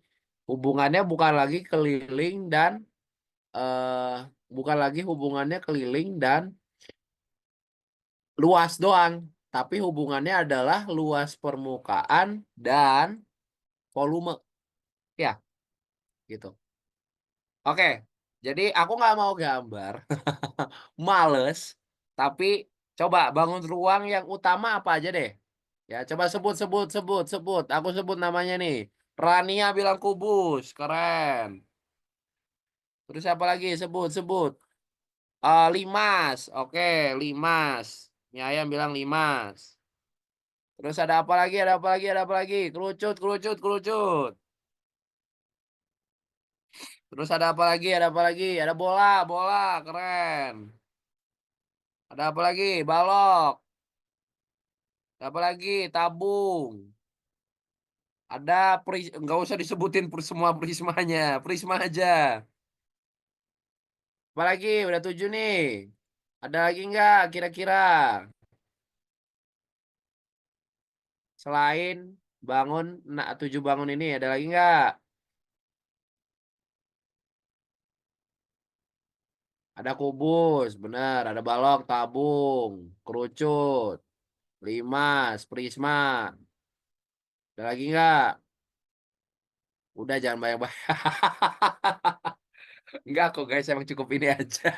hubungannya bukan lagi keliling dan eh bukan lagi hubungannya keliling dan luas doang, tapi hubungannya adalah luas permukaan dan volume. Ya, gitu. Oke, jadi aku nggak mau gambar, males. Tapi coba bangun ruang yang utama apa aja deh. Ya, coba sebut. Aku sebut namanya nih. Rania bilang kubus, keren. Terus apa lagi? Sebut. Limas, oke, limas. Mie ayam bilang limas. Terus ada apa lagi? Ada apa lagi? Kerucut. Terus ada apa lagi? Ada bola, keren. Ada apa lagi? Balok. Ada apa lagi? Tabung. Ada nggak usah disebutin semua prismanya, prisma aja. Apa lagi? Udah 7 nih. Ada lagi nggak kira-kira? Selain bangun, nah 7 bangun ini ada lagi nggak? Ada kubus, bener. Ada balok, tabung, kerucut, limas, prisma. Ada lagi nggak? Udah jangan banyak-banyak. Enggak kok guys, emang cukup ini aja.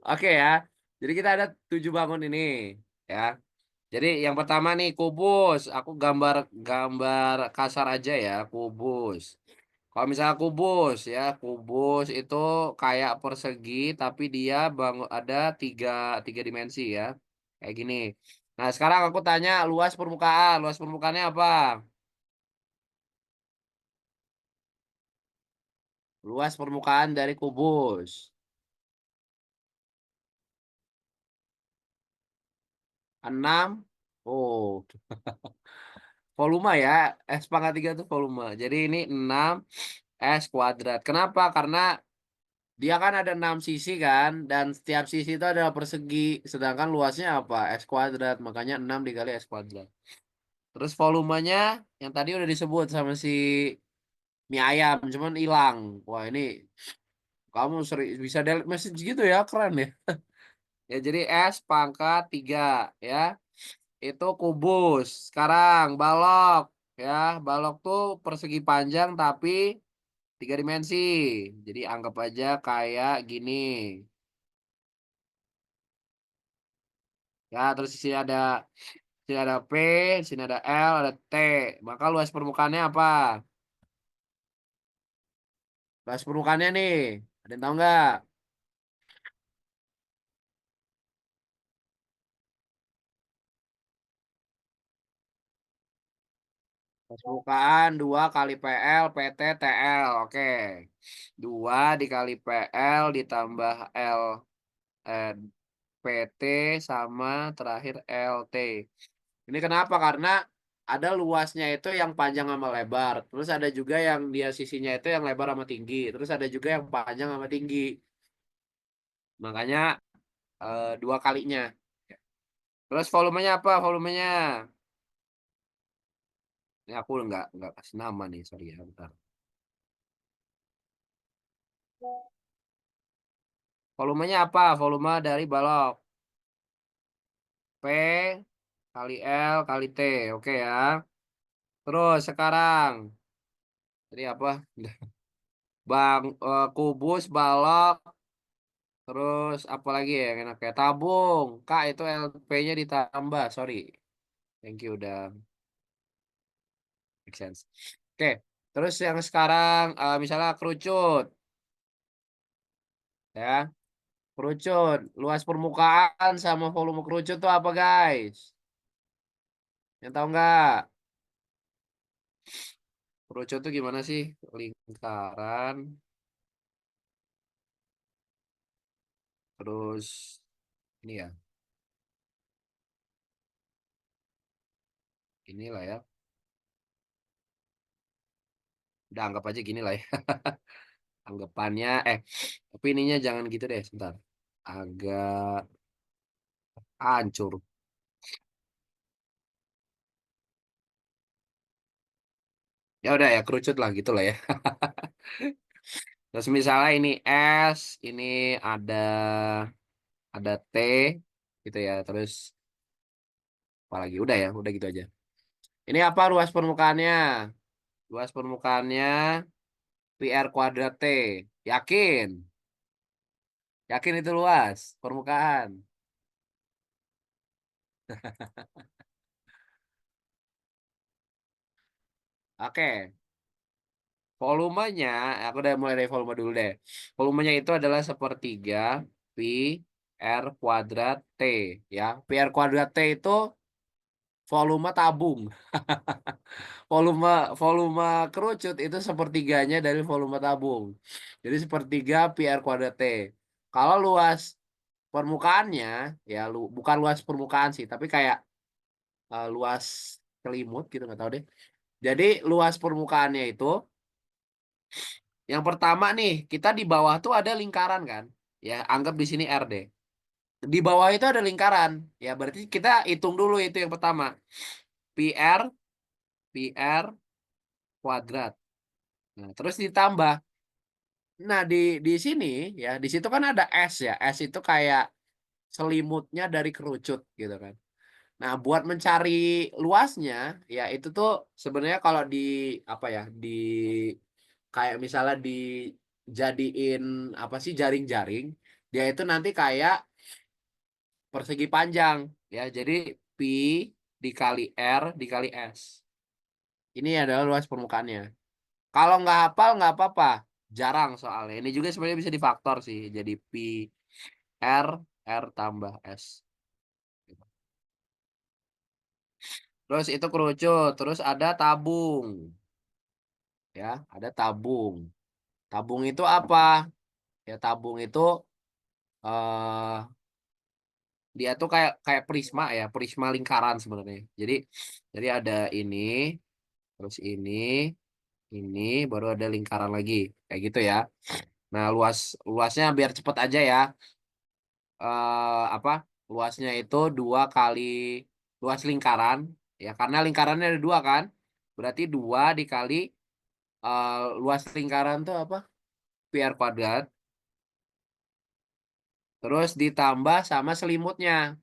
Oke ya. Jadi kita ada 7 bangun ini ya. Jadi yang pertama nih kubus. Aku gambar gambar kasar aja ya, kubus. Kalau misalnya kubus ya, kubus itu kayak persegi tapi dia bangun ada tiga dimensi ya. Kayak gini. Nah, sekarang aku tanya luas permukaan. Luas permukaannya apa? Luas permukaan dari kubus. 6. Oh, volume ya. S pangkat 3 itu volume. Jadi ini 6 S kuadrat. Kenapa? Karena dia kan ada 6 sisi kan. Dan setiap sisi itu adalah persegi. Sedangkan luasnya apa? S kuadrat. Makanya 6 dikali S kuadrat. Terus volumenya yang tadi udah disebut sama si mie ayam. Cuman hilang. Wah ini kamu sering bisa delete message gitu ya. Keren ya. Ya jadi S pangkat 3 ya. Itu kubus. Sekarang balok ya. Balok tuh persegi panjang tapi tiga dimensi. Jadi anggap aja kayak gini. Ya, terus di sini ada P, di sini ada L, ada T. Maka luas permukaannya apa? Luas permukaannya nih. Ada yang tahu nggak? Luas permukaan 2 kali PL, PT, TL. Oke. 2 dikali PL ditambah L, eh, PT sama terakhir LT. Ini kenapa? Karena ada luasnya itu yang panjang sama lebar. Terus ada juga yang dia sisinya itu yang lebar sama tinggi. Terus ada juga yang panjang sama tinggi. Makanya 2 kalinya. Terus volumenya apa? Volumenya. Ini aku nggak kasih nama nih, sorry ya, bentar. Volumenya apa? Volume dari balok. P kali L kali T. Oke ya. Terus sekarang. Jadi apa? Kubus, balok, terus apa lagi ya yang enak ya? Tabung. Kak itu LP-nya ditambah. Sorry. Thank you udah make sense. Oke. Terus yang sekarang misalnya kerucut ya. Kerucut. Luas permukaan sama volume kerucut tuh apa guys? Yang tahu nggak? Kerucut tuh gimana sih? Lingkaran, terus ini ya, inilah ya. Udah anggap aja gini lah ya. Anggapannya, tapi ininya jangan gitu deh, sebentar. Agak hancur. Ya udah ya, kerucut lah gitu lah ya. Terus misalnya ini S, ini ada ada T gitu ya. Terus apalagi udah gitu aja. Ini apa luas permukaannya? Luas permukaannya PR kuadrat T. Yakin? Yakin itu luas permukaan? Oke. Volumenya, aku udah mulai dari volume dulu deh. Volumenya itu adalah sepertiga pi R kuadrat T. Ya, pi R kuadrat T itu volume tabung. Volume volume kerucut itu sepertiganya dari volume tabung. Jadi sepertiga pi R kuadrat T. Kalau luas permukaannya, ya bukan luas permukaan sih, tapi kayak luas selimut gitu nggak tahu deh. Jadi luas permukaannya itu yang pertama nih, kita di bawah tuh ada lingkaran kan? Ya, anggap di sini R deh. Di bawah itu ada lingkaran. Ya, berarti kita hitung dulu itu yang pertama. Pi R, Pi R kuadrat. Nah, terus ditambah. Nah, di sini ya, di situ kan ada S ya. S itu kayak selimutnya dari kerucut gitu kan. Nah, buat mencari luasnya, ya itu tuh sebenarnya kalau di apa ya, di kayak misalnya dijadiin apa sih jaring-jaring, dia itu nanti kayak persegi panjang ya. Jadi pi dikali R dikali S. Ini adalah luas permukaannya. Kalau nggak hafal nggak apa-apa, jarang soalnya. Ini juga sebenarnya bisa difaktor sih. Jadi pi R R tambah S. Terus itu kerucut, terus ada tabung ya, ada tabung. Tabung itu apa? Ya tabung itu eh dia tuh kayak kayak prisma ya, prisma lingkaran sebenarnya. Jadi ada terus ini baru ada lingkaran lagi. Kayak gitu ya. Nah, luasnya biar cepet aja ya. Apa? Luasnya itu dua kali luas lingkaran ya karena lingkarannya ada dua kan. Berarti dua dikali eh, luas lingkaran tuh apa? Pi R kuadrat. Terus ditambah sama selimutnya.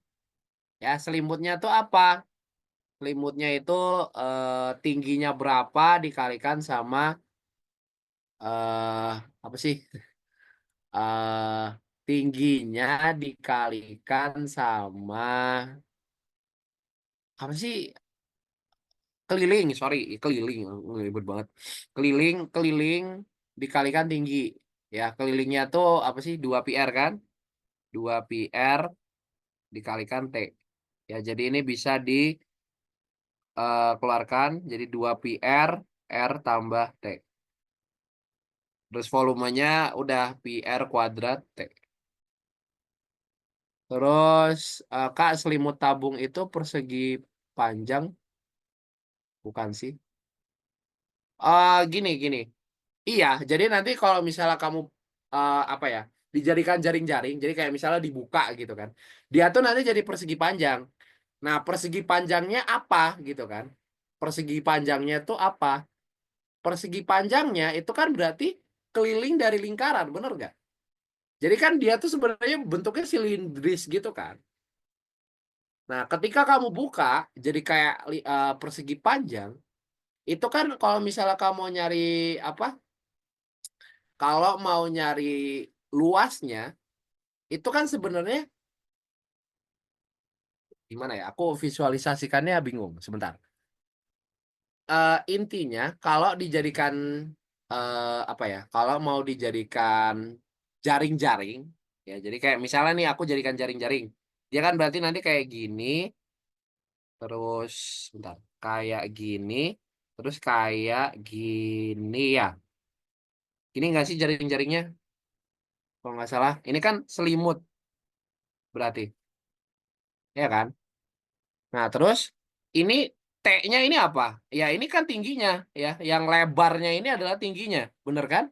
Ya, selimutnya tuh apa? Selimutnya itu tingginya berapa dikalikan sama apa sih? eh Tingginya dikalikan sama apa sih? Keliling, sorry, keliling, ribet banget. Keliling dikalikan tinggi. Ya, kelilingnya tuh apa sih? 2 PR kan? 2 PR dikalikan T. Ya, jadi ini bisa dikeluarkan jadi 2 PR R tambah T. Terus volumenya udah PR kuadrat T. Terus Kak, selimut tabung itu persegi panjang bukan sih? Gini. Iya, jadi nanti kalau misalnya kamu apa ya, dijadikan jaring-jaring, jadi kayak misalnya dibuka gitu kan. Dia tuh nanti jadi persegi panjang. Nah, persegi panjangnya apa gitu kan? Persegi panjangnya tuh apa? Persegi panjangnya itu kan berarti keliling dari lingkaran, bener nggak? Jadi kan dia tuh sebenarnya bentuknya silindris gitu kan. Nah, ketika kamu buka jadi kayak persegi panjang, itu kan kalau misalnya kamu nyari apa? Kalau mau nyari luasnya, itu kan sebenarnya gimana ya? Aku visualisasikannya bingung. Sebentar. Intinya kalau dijadikan apa ya? Kalau mau dijadikan jaring-jaring, ya. Jadi kayak misalnya nih aku jadikan jaring-jaring, dia kan berarti nanti kayak gini, terus bentar, kayak gini. Terus kayak gini ya. Ini nggak sih jaring-jaringnya? Kalau nggak salah. Ini kan selimut berarti. Ya kan? Nah, terus ini T-nya ini apa? Ya, ini kan tingginya. Ya, yang lebarnya ini adalah tingginya. Bener kan?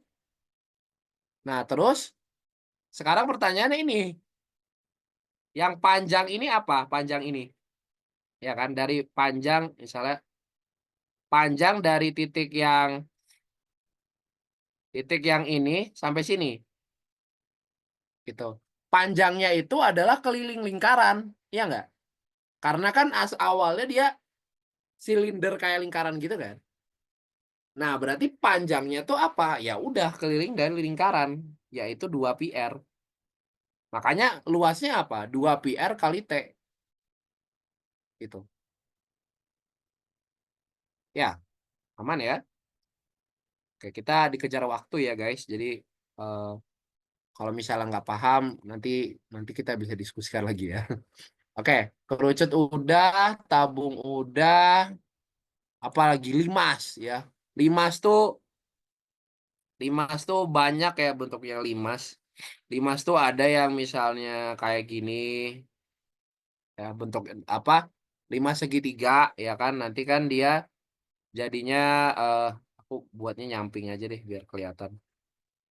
Nah, terus sekarang pertanyaannya ini. Yang panjang ini apa? Panjang ini. Ya kan? Dari panjang, misalnya panjang dari titik yang ini sampai sini. Gitu. Panjangnya itu adalah keliling lingkaran. Ya nggak? Karena kan awalnya dia silinder kayak lingkaran gitu kan. Nah, berarti panjangnya tuh apa? Ya udah keliling dari lingkaran, yaitu 2 pi r. Makanya luasnya apa? 2 pi r kali T. Gitu. Ya, aman ya. Oke, kita dikejar waktu ya guys. Jadi eh, kalau misalnya nggak paham, nanti nanti kita bisa diskusikan lagi ya. Oke, kerucut udah, tabung udah, apalagi limas ya. Limas tuh Limas tuh banyak ya bentuknya limas. Limas tuh ada yang misalnya kayak gini, ya bentuk apa? Limas segitiga, ya kan? Nanti kan dia jadinya eh aku buatnya nyamping aja deh biar kelihatan.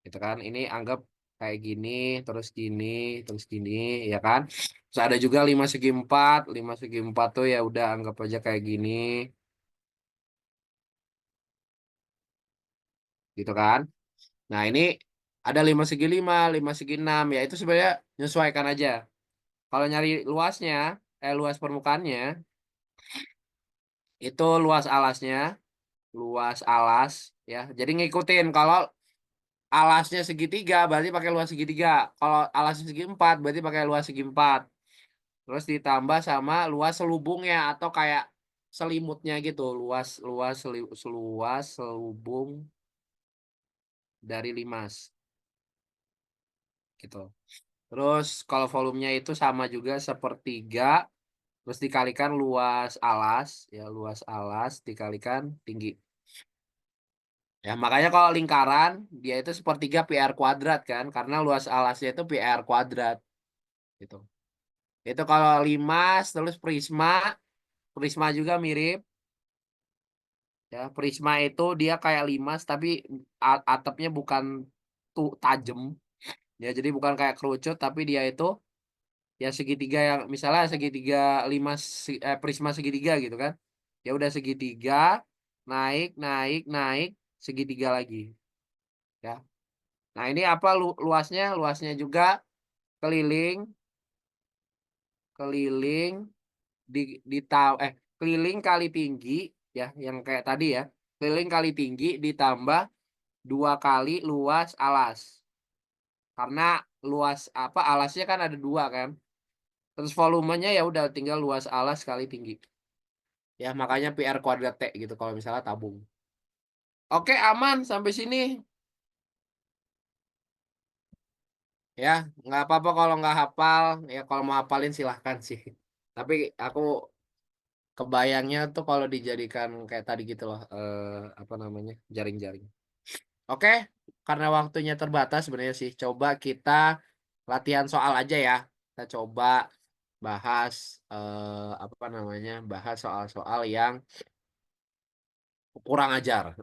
Gitu kan? Ini anggap kayak gini, terus gini, ya kan? Terus ada juga lima segi empat tuh ya udah anggap aja kayak gini, gitu kan? Nah ini ada lima segi enam, ya itu sebenarnya menyesuaikan aja. Kalau nyari luasnya, luas permukaannya, itu luas alasnya, luas alas, ya. Jadi ngikutin kalau alasnya segitiga, berarti pakai luas segitiga. Kalau alasnya segi empat, berarti pakai luas segi empat. Terus ditambah sama luas selubungnya atau kayak selimutnya gitu, luas luas luas selubung dari limas, gitu. Terus kalau volumenya itu sama juga sepertiga. Terus dikalikan luas alas, ya luas alas dikalikan tinggi. Ya makanya kalau lingkaran dia itu sepertiga pi r kuadrat kan, karena luas alasnya itu pi r kuadrat gitu. Itu kalau limas, terus prisma, prisma juga mirip. Ya prisma itu dia kayak limas tapi atapnya bukan tuh tajam. Ya jadi bukan kayak kerucut tapi dia itu ya segitiga yang misalnya segitiga prisma segitiga gitu kan. Ya udah segitiga, naik naik naik segitiga lagi ya. Nah ini apa luasnya? Luasnya juga keliling keliling di keliling kali tinggi, ya yang kayak tadi ya, keliling kali tinggi ditambah 2 kali luas alas, karena luas apa alasnya kan ada 2 kan. Terus volumenya ya udah tinggal luas alas kali tinggi. Ya makanya PR kuadrat T gitu kalau misalnya tabung. Oke, aman sampai sini. Ya, nggak apa-apa kalau nggak hafal. Ya kalau mau hafalin silahkan sih. Tapi aku kebayangnya tuh kalau dijadikan kayak tadi gitu loh. Apa namanya? Jaring-jaring. Oke, karena waktunya terbatas sebenarnya sih. Coba kita latihan soal aja ya. Kita coba bahas apa namanya? Bahas soal-soal yang kurang ajar.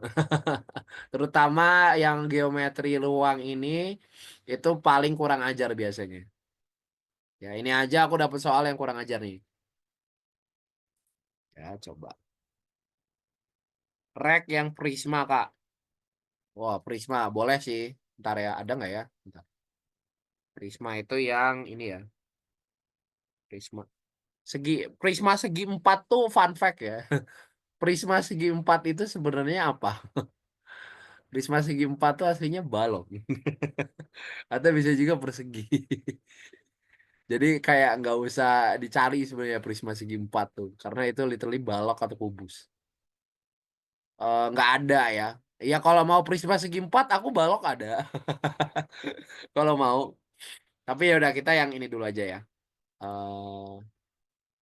Terutama yang geometri ruang ini itu paling kurang ajar biasanya. Ya, ini aja aku dapat soal yang kurang ajar nih. Ya, coba. Rek yang prisma, Kak. Wah, prisma boleh sih. Ntar ya, ada nggak ya? Ntar. Prisma itu yang ini ya, prisma. Prisma segi empat tuh fun fact ya. Prisma segi empat itu sebenarnya apa? Prisma segi empat tuh aslinya balok. Atau bisa juga persegi. Jadi kayak nggak usah dicari sebenarnya prisma segi empat tuh, karena itu literally balok atau kubus. Nggak ada ya. Ya kalau mau prisma segi empat, aku balok ada. Kalau mau. Tapi ya udah kita yang ini dulu aja ya.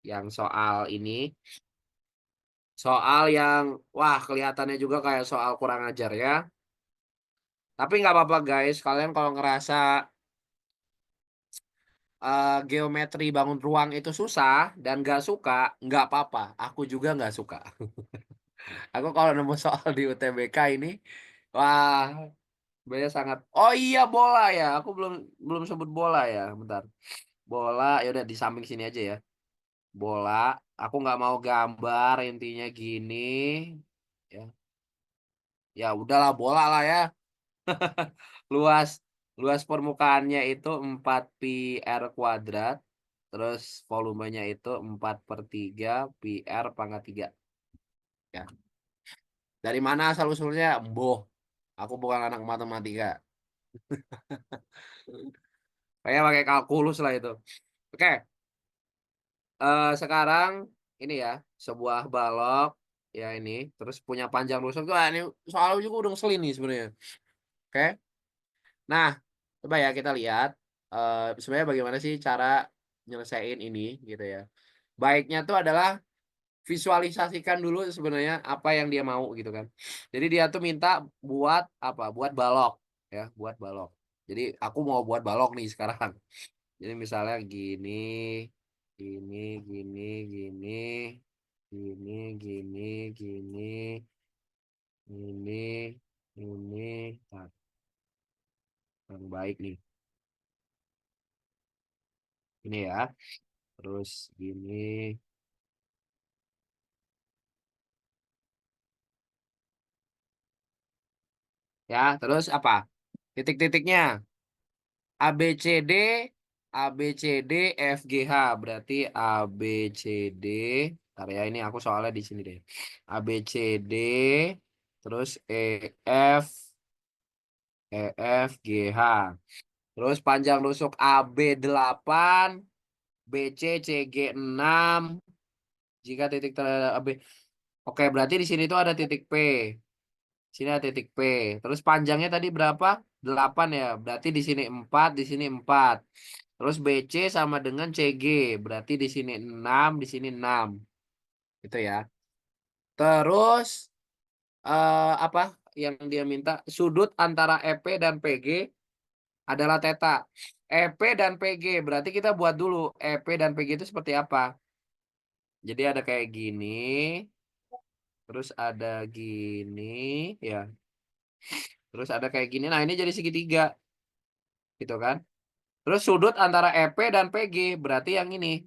Yang soal ini, Soal yang, wah kelihatannya juga kayak soal kurang ajar ya. Tapi nggak apa-apa guys, kalian kalau ngerasa geometri bangun ruang itu susah dan nggak suka, nggak apa-apa. Aku juga nggak suka. Aku kalau nemu soal di UTBK ini, wah, sebenarnya sangat. Oh iya bola ya, aku belum belum sebut bola ya. Bentar, bola ya udah di samping sini aja ya. Bola, aku nggak mau gambar intinya gini. Ya, ya udahlah bola lah ya. Luas luas permukaannya itu 4 pi r kuadrat. Terus volumenya itu 4/3 pi r pangkat 3. Ya. Dari mana asal usulnya? Boh, aku bukan anak matematika. Kayak pakai kalkulus lah itu. Oke, sekarang ini ya, sebuah balok ya ini, terus punya panjang rusuk tuh ini soal juga udah ngeselin nih sebenarnya. Oke. Nah, coba ya kita lihat sebenarnya bagaimana sih cara nyelesain ini gitu ya. Baiknya tuh adalah visualisasikan dulu sebenarnya apa yang dia mau gitu kan. Jadi dia tuh minta buat apa? Buat balok ya, buat balok. Jadi aku mau buat balok nih sekarang. Jadi misalnya gini, gini, gini, gini, gini, gini, gini, ini, nah, yang baik nih. Ini ya. Terus gini, ya. Terus apa? Titik-titiknya. A B C D A B C D F G H berarti A B C D. Ntar ya ini aku soalnya di sini deh. A B C D terus F G H. Terus panjang rusuk A B 8, B C G 6. Jika titik terhadap A B. Oke, berarti di sini tuh ada titik P. Sini ada titik P. Terus panjangnya tadi berapa? 8 ya. Berarti di sini 4, di sini 4. Terus BC sama dengan CG. Berarti di sini 6, di sini 6. Gitu ya. Terus apa yang dia minta? Sudut antara EP dan PG adalah theta. EP dan PG. Berarti kita buat dulu EP dan PG itu seperti apa. Jadi ada kayak gini. Terus ada gini. Ya. Terus ada kayak gini. Nah ini jadi segitiga. Gitu kan. Terus sudut antara EP dan PG berarti yang ini.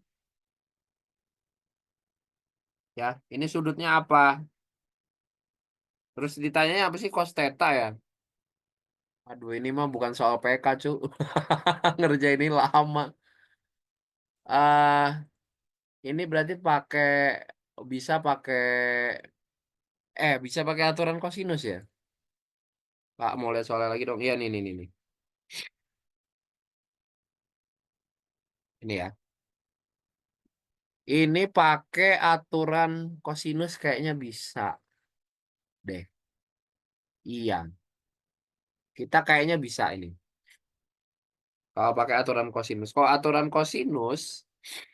Ya, ini sudutnya apa? Terus ditanyanya apa sih cos theta ya? Aduh, ini mah bukan soal PK, cu. Ngerjain ini lama. ah ini berarti bisa pakai bisa pakai aturan kosinus ya? Pak, mau lihat soalnya lagi dong. Iya nih nih nih nih. Ini ya. Ini pakai aturan kosinus kayaknya bisa deh. Iya, kita kayaknya bisa ini. Kalau pakai aturan kosinus. Kalau aturan kosinus,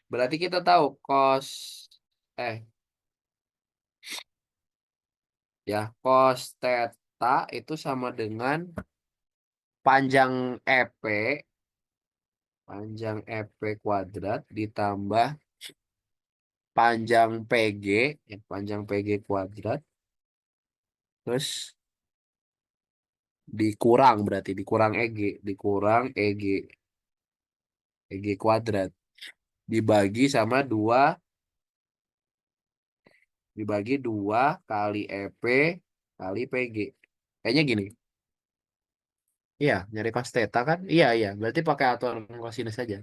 berarti kita tahu eh cos theta itu sama dengan panjang EP, panjang EP kuadrat ditambah panjang PG, ya, panjang PG kuadrat, terus dikurang EG kuadrat dibagi 2 kali EP kali PG. Kayaknya gini. Iya, nyari cos theta kan? Iya, iya. Berarti pakai aturan kosinus saja.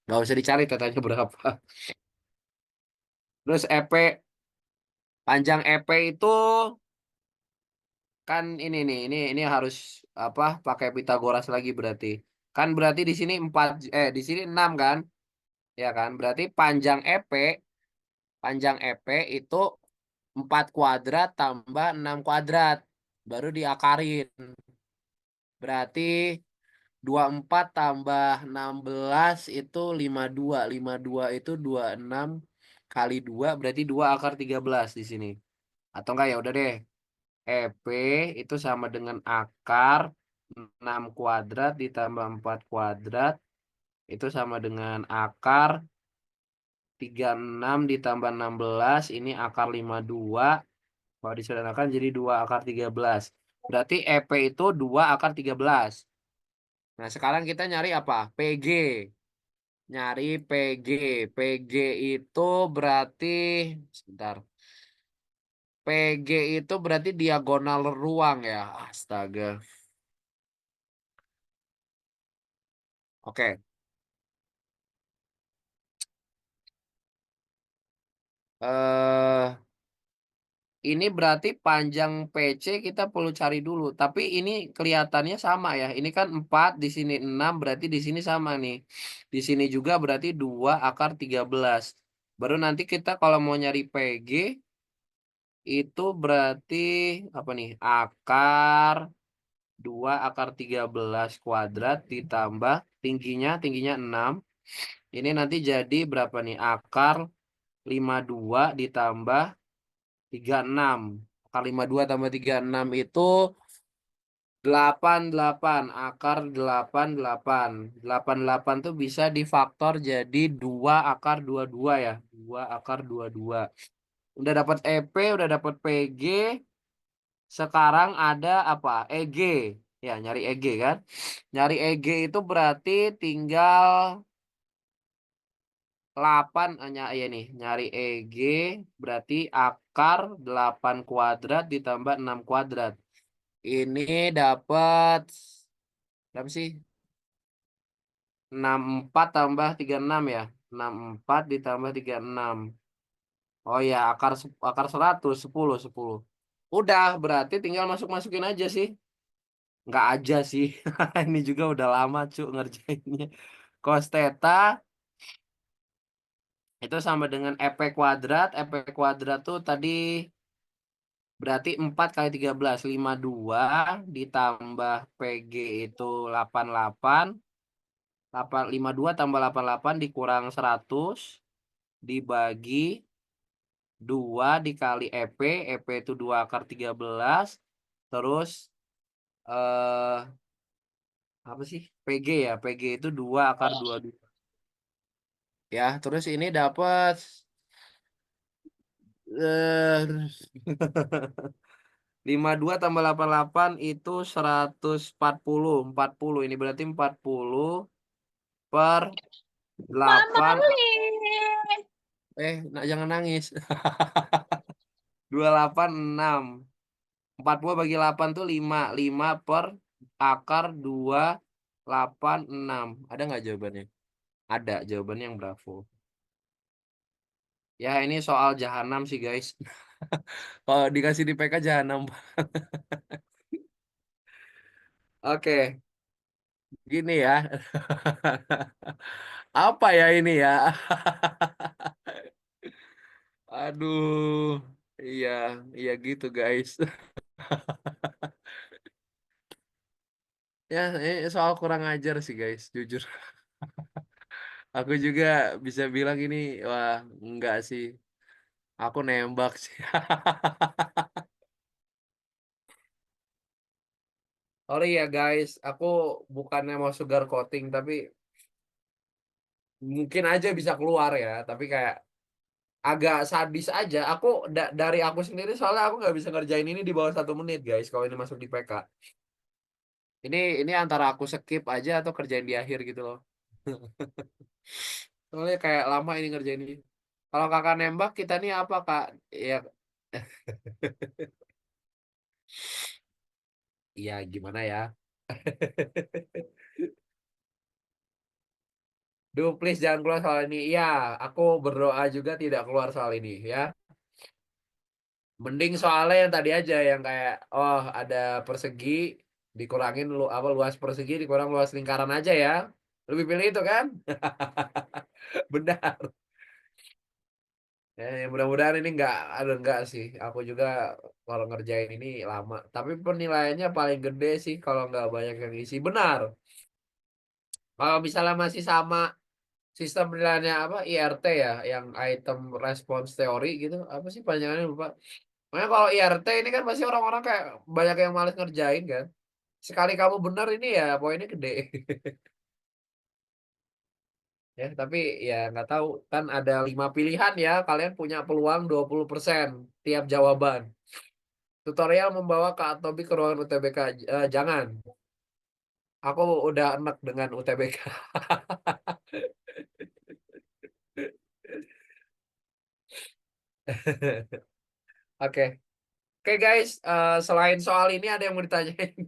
Nggak usah dicari tetanya berapa. Terus panjang EP itu kan ini harus apa? Pakai Pitagoras lagi berarti. Kan berarti di sini 4 di sini 6 kan? Ya kan? Berarti panjang EP itu 4 kuadrat tambah 6 kuadrat. Baru diakarin. Berarti 24 tambah 16 itu 52. 52 itu 26 kali 2 berarti 2 akar 13 di sini. Atau enggak ya udah deh. EP itu sama dengan akar 6 kuadrat ditambah 4 kuadrat. Itu sama dengan akar 36 ditambah 16. Ini akar 52. Kalau disederhanakan jadi 2 akar 13. Berarti EP itu 2 akar 13. Nah, sekarang kita nyari apa? PG. Nyari PG. PG itu berarti, sebentar. PG itu berarti diagonal ruang ya. Astaga. Oke. Eh, ini berarti panjang PC kita perlu cari dulu. Tapi ini kelihatannya sama ya. Ini kan 4, di sini 6, berarti di sini sama nih. Di sini juga berarti 2 akar 13. Baru nanti kita kalau mau nyari PG, itu berarti apa nih? Akar 2 akar 13 kuadrat ditambah tingginya 6. Ini nanti jadi berapa nih? Akar 52 ditambah 36. Akar 52 tambah 36 itu 88. Akar 88. 88 tuh bisa difaktor jadi 2 akar 22 ya. 2 akar 22. Udah dapat EP, udah dapat PG. Sekarang ada apa? EG. Ya, nyari EG kan. Nyari EG itu berarti tinggal 8 hanya ya nih. Nyari EG berarti akar 8 kuadrat ditambah 6 kuadrat. Ini dapat berapa sih? 64 tambah 36 ya. 64 ditambah 36. Oh ya, akar 100 10 10. Udah, berarti tinggal masuk-masukin aja sih. Nggak aja sih. Ini juga udah lama cu ngerjainnya. Cos theta itu sama dengan EP kuadrat. EP kuadrat tuh tadi berarti 4 kali 13 52 ditambah PG itu 88. 52 tambah 88 dikurang 100 dibagi 2 dikali EP. EP itu 2 akar 13. Terus eh apa sih? PG ya. PG itu 2 akar 22. Ya, terus ini dapat eh 52 tambah 88 itu 140. 40. Ini berarti 40 per Mama 8. beli. Jangan nangis. 286. 40 bagi 8 tuh 5. 5 per akar 286. Ada nggak jawabannya? Ada jawabannya yang bravo. Ya, ini soal jahanam sih, guys. Kalau dikasih di PK jahanam. Oke, gini ya. Apa ya ini ya? Aduh. Iya, iya gitu, guys. Ya, ini soal kurang ajar sih, guys, jujur. Aku juga bisa bilang ini, wah, enggak sih. Aku nembak sih. Sorry ya guys, aku bukannya mau sugar coating, tapi mungkin aja bisa keluar ya. Tapi kayak agak sadis aja. Dari aku sendiri soalnya aku nggak bisa ngerjain ini di bawah 1 menit guys. Kalau ini masuk di PK. Ini antara aku skip aja atau kerjain di akhir gitu loh. Soalnya kayak lama ini ngerjain ini. Kalau kakak nembak kita nih apa kak? Ya, iya gimana ya? Duh, please jangan keluar soal ini. Iya, aku berdoa juga tidak keluar soal ini ya. Mending soalnya yang tadi aja yang kayak oh ada persegi dikurangin lu apa luas persegi dikurang luas lingkaran aja ya. Lebih pilih itu kan? Benar. Ya, mudah-mudahan ini enggak sih. Aku juga kalau ngerjain ini lama. Tapi penilaiannya paling gede sih kalau nggak banyak yang isi. Benar. Kalau misalnya masih sama sistem penilaiannya apa IRT ya, yang item response theory gitu. Apa sih panjangannya lupa. Makanya kalau IRT ini kan pasti orang-orang kayak banyak yang males ngerjain kan. Sekali kamu bener ini ya poinnya gede. Ya, tapi ya nggak tahu kan ada 5 pilihan ya. Kalian punya peluang 20% tiap jawaban. Tutorial membawa Kak Tobi ke ruangan UTBK. Jangan. Aku udah enek dengan UTBK. Oke. Oke guys, selain soal ini ada yang mau ditanyain?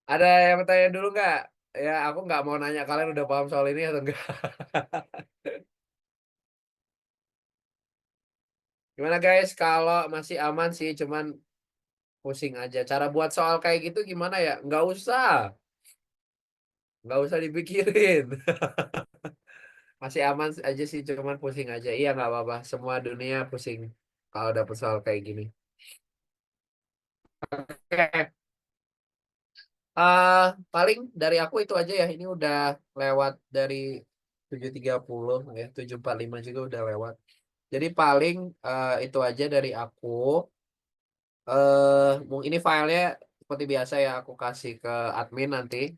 Ada yang mau tanya dulu nggak? Ya, aku nggak mau nanya kalian udah paham soal ini atau enggak. Gimana guys? Kalau masih aman sih, cuman pusing aja. Cara buat soal kayak gitu gimana ya? Nggak usah dipikirin. Masih aman aja sih, cuman pusing aja. Iya nggak apa-apa. Semua dunia pusing kalau dapet soal kayak gini. Oke, eh, paling dari aku itu aja ya. Ini udah lewat dari 7.30 ya, 7.45 juga udah lewat. Jadi paling itu aja dari aku. Mungkin ini filenya seperti biasa ya aku kasih ke admin nanti.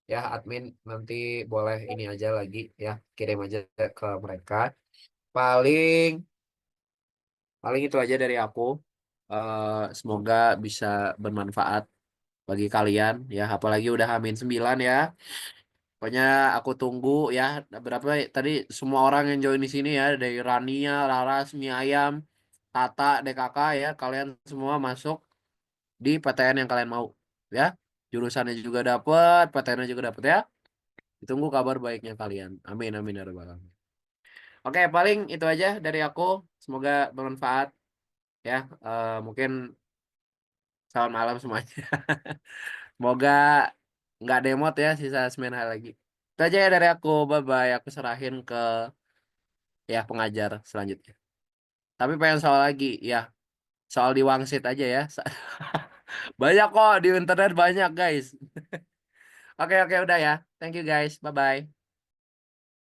Ya, admin nanti boleh ini aja lagi ya, kirim aja ke mereka. Paling paling itu aja dari aku. Semoga bisa bermanfaat bagi kalian ya, apalagi udah H-9 ya. Pokoknya aku tunggu ya berapa tadi semua orang yang join di sini ya, dari Rania, Laras, Mie Ayam, Tata, DKK ya, kalian semua masuk di PTN yang kalian mau ya. Jurusannya juga dapet, PTN-nya juga dapet ya. Ditunggu kabar baiknya kalian. Amin amin ya rabbal alamin. Oke, paling itu aja dari aku. Semoga bermanfaat ya. Mungkin selamat malam semuanya. Semoga nggak demot ya sisa semen hal lagi. Itu aja ya dari aku. Bye bye. Aku serahin ke ya pengajar selanjutnya. Tapi pengen soal lagi ya. Soal di Wangsit aja ya. Banyak kok di internet banyak guys. Oke oke udah ya. Thank you guys. Bye bye.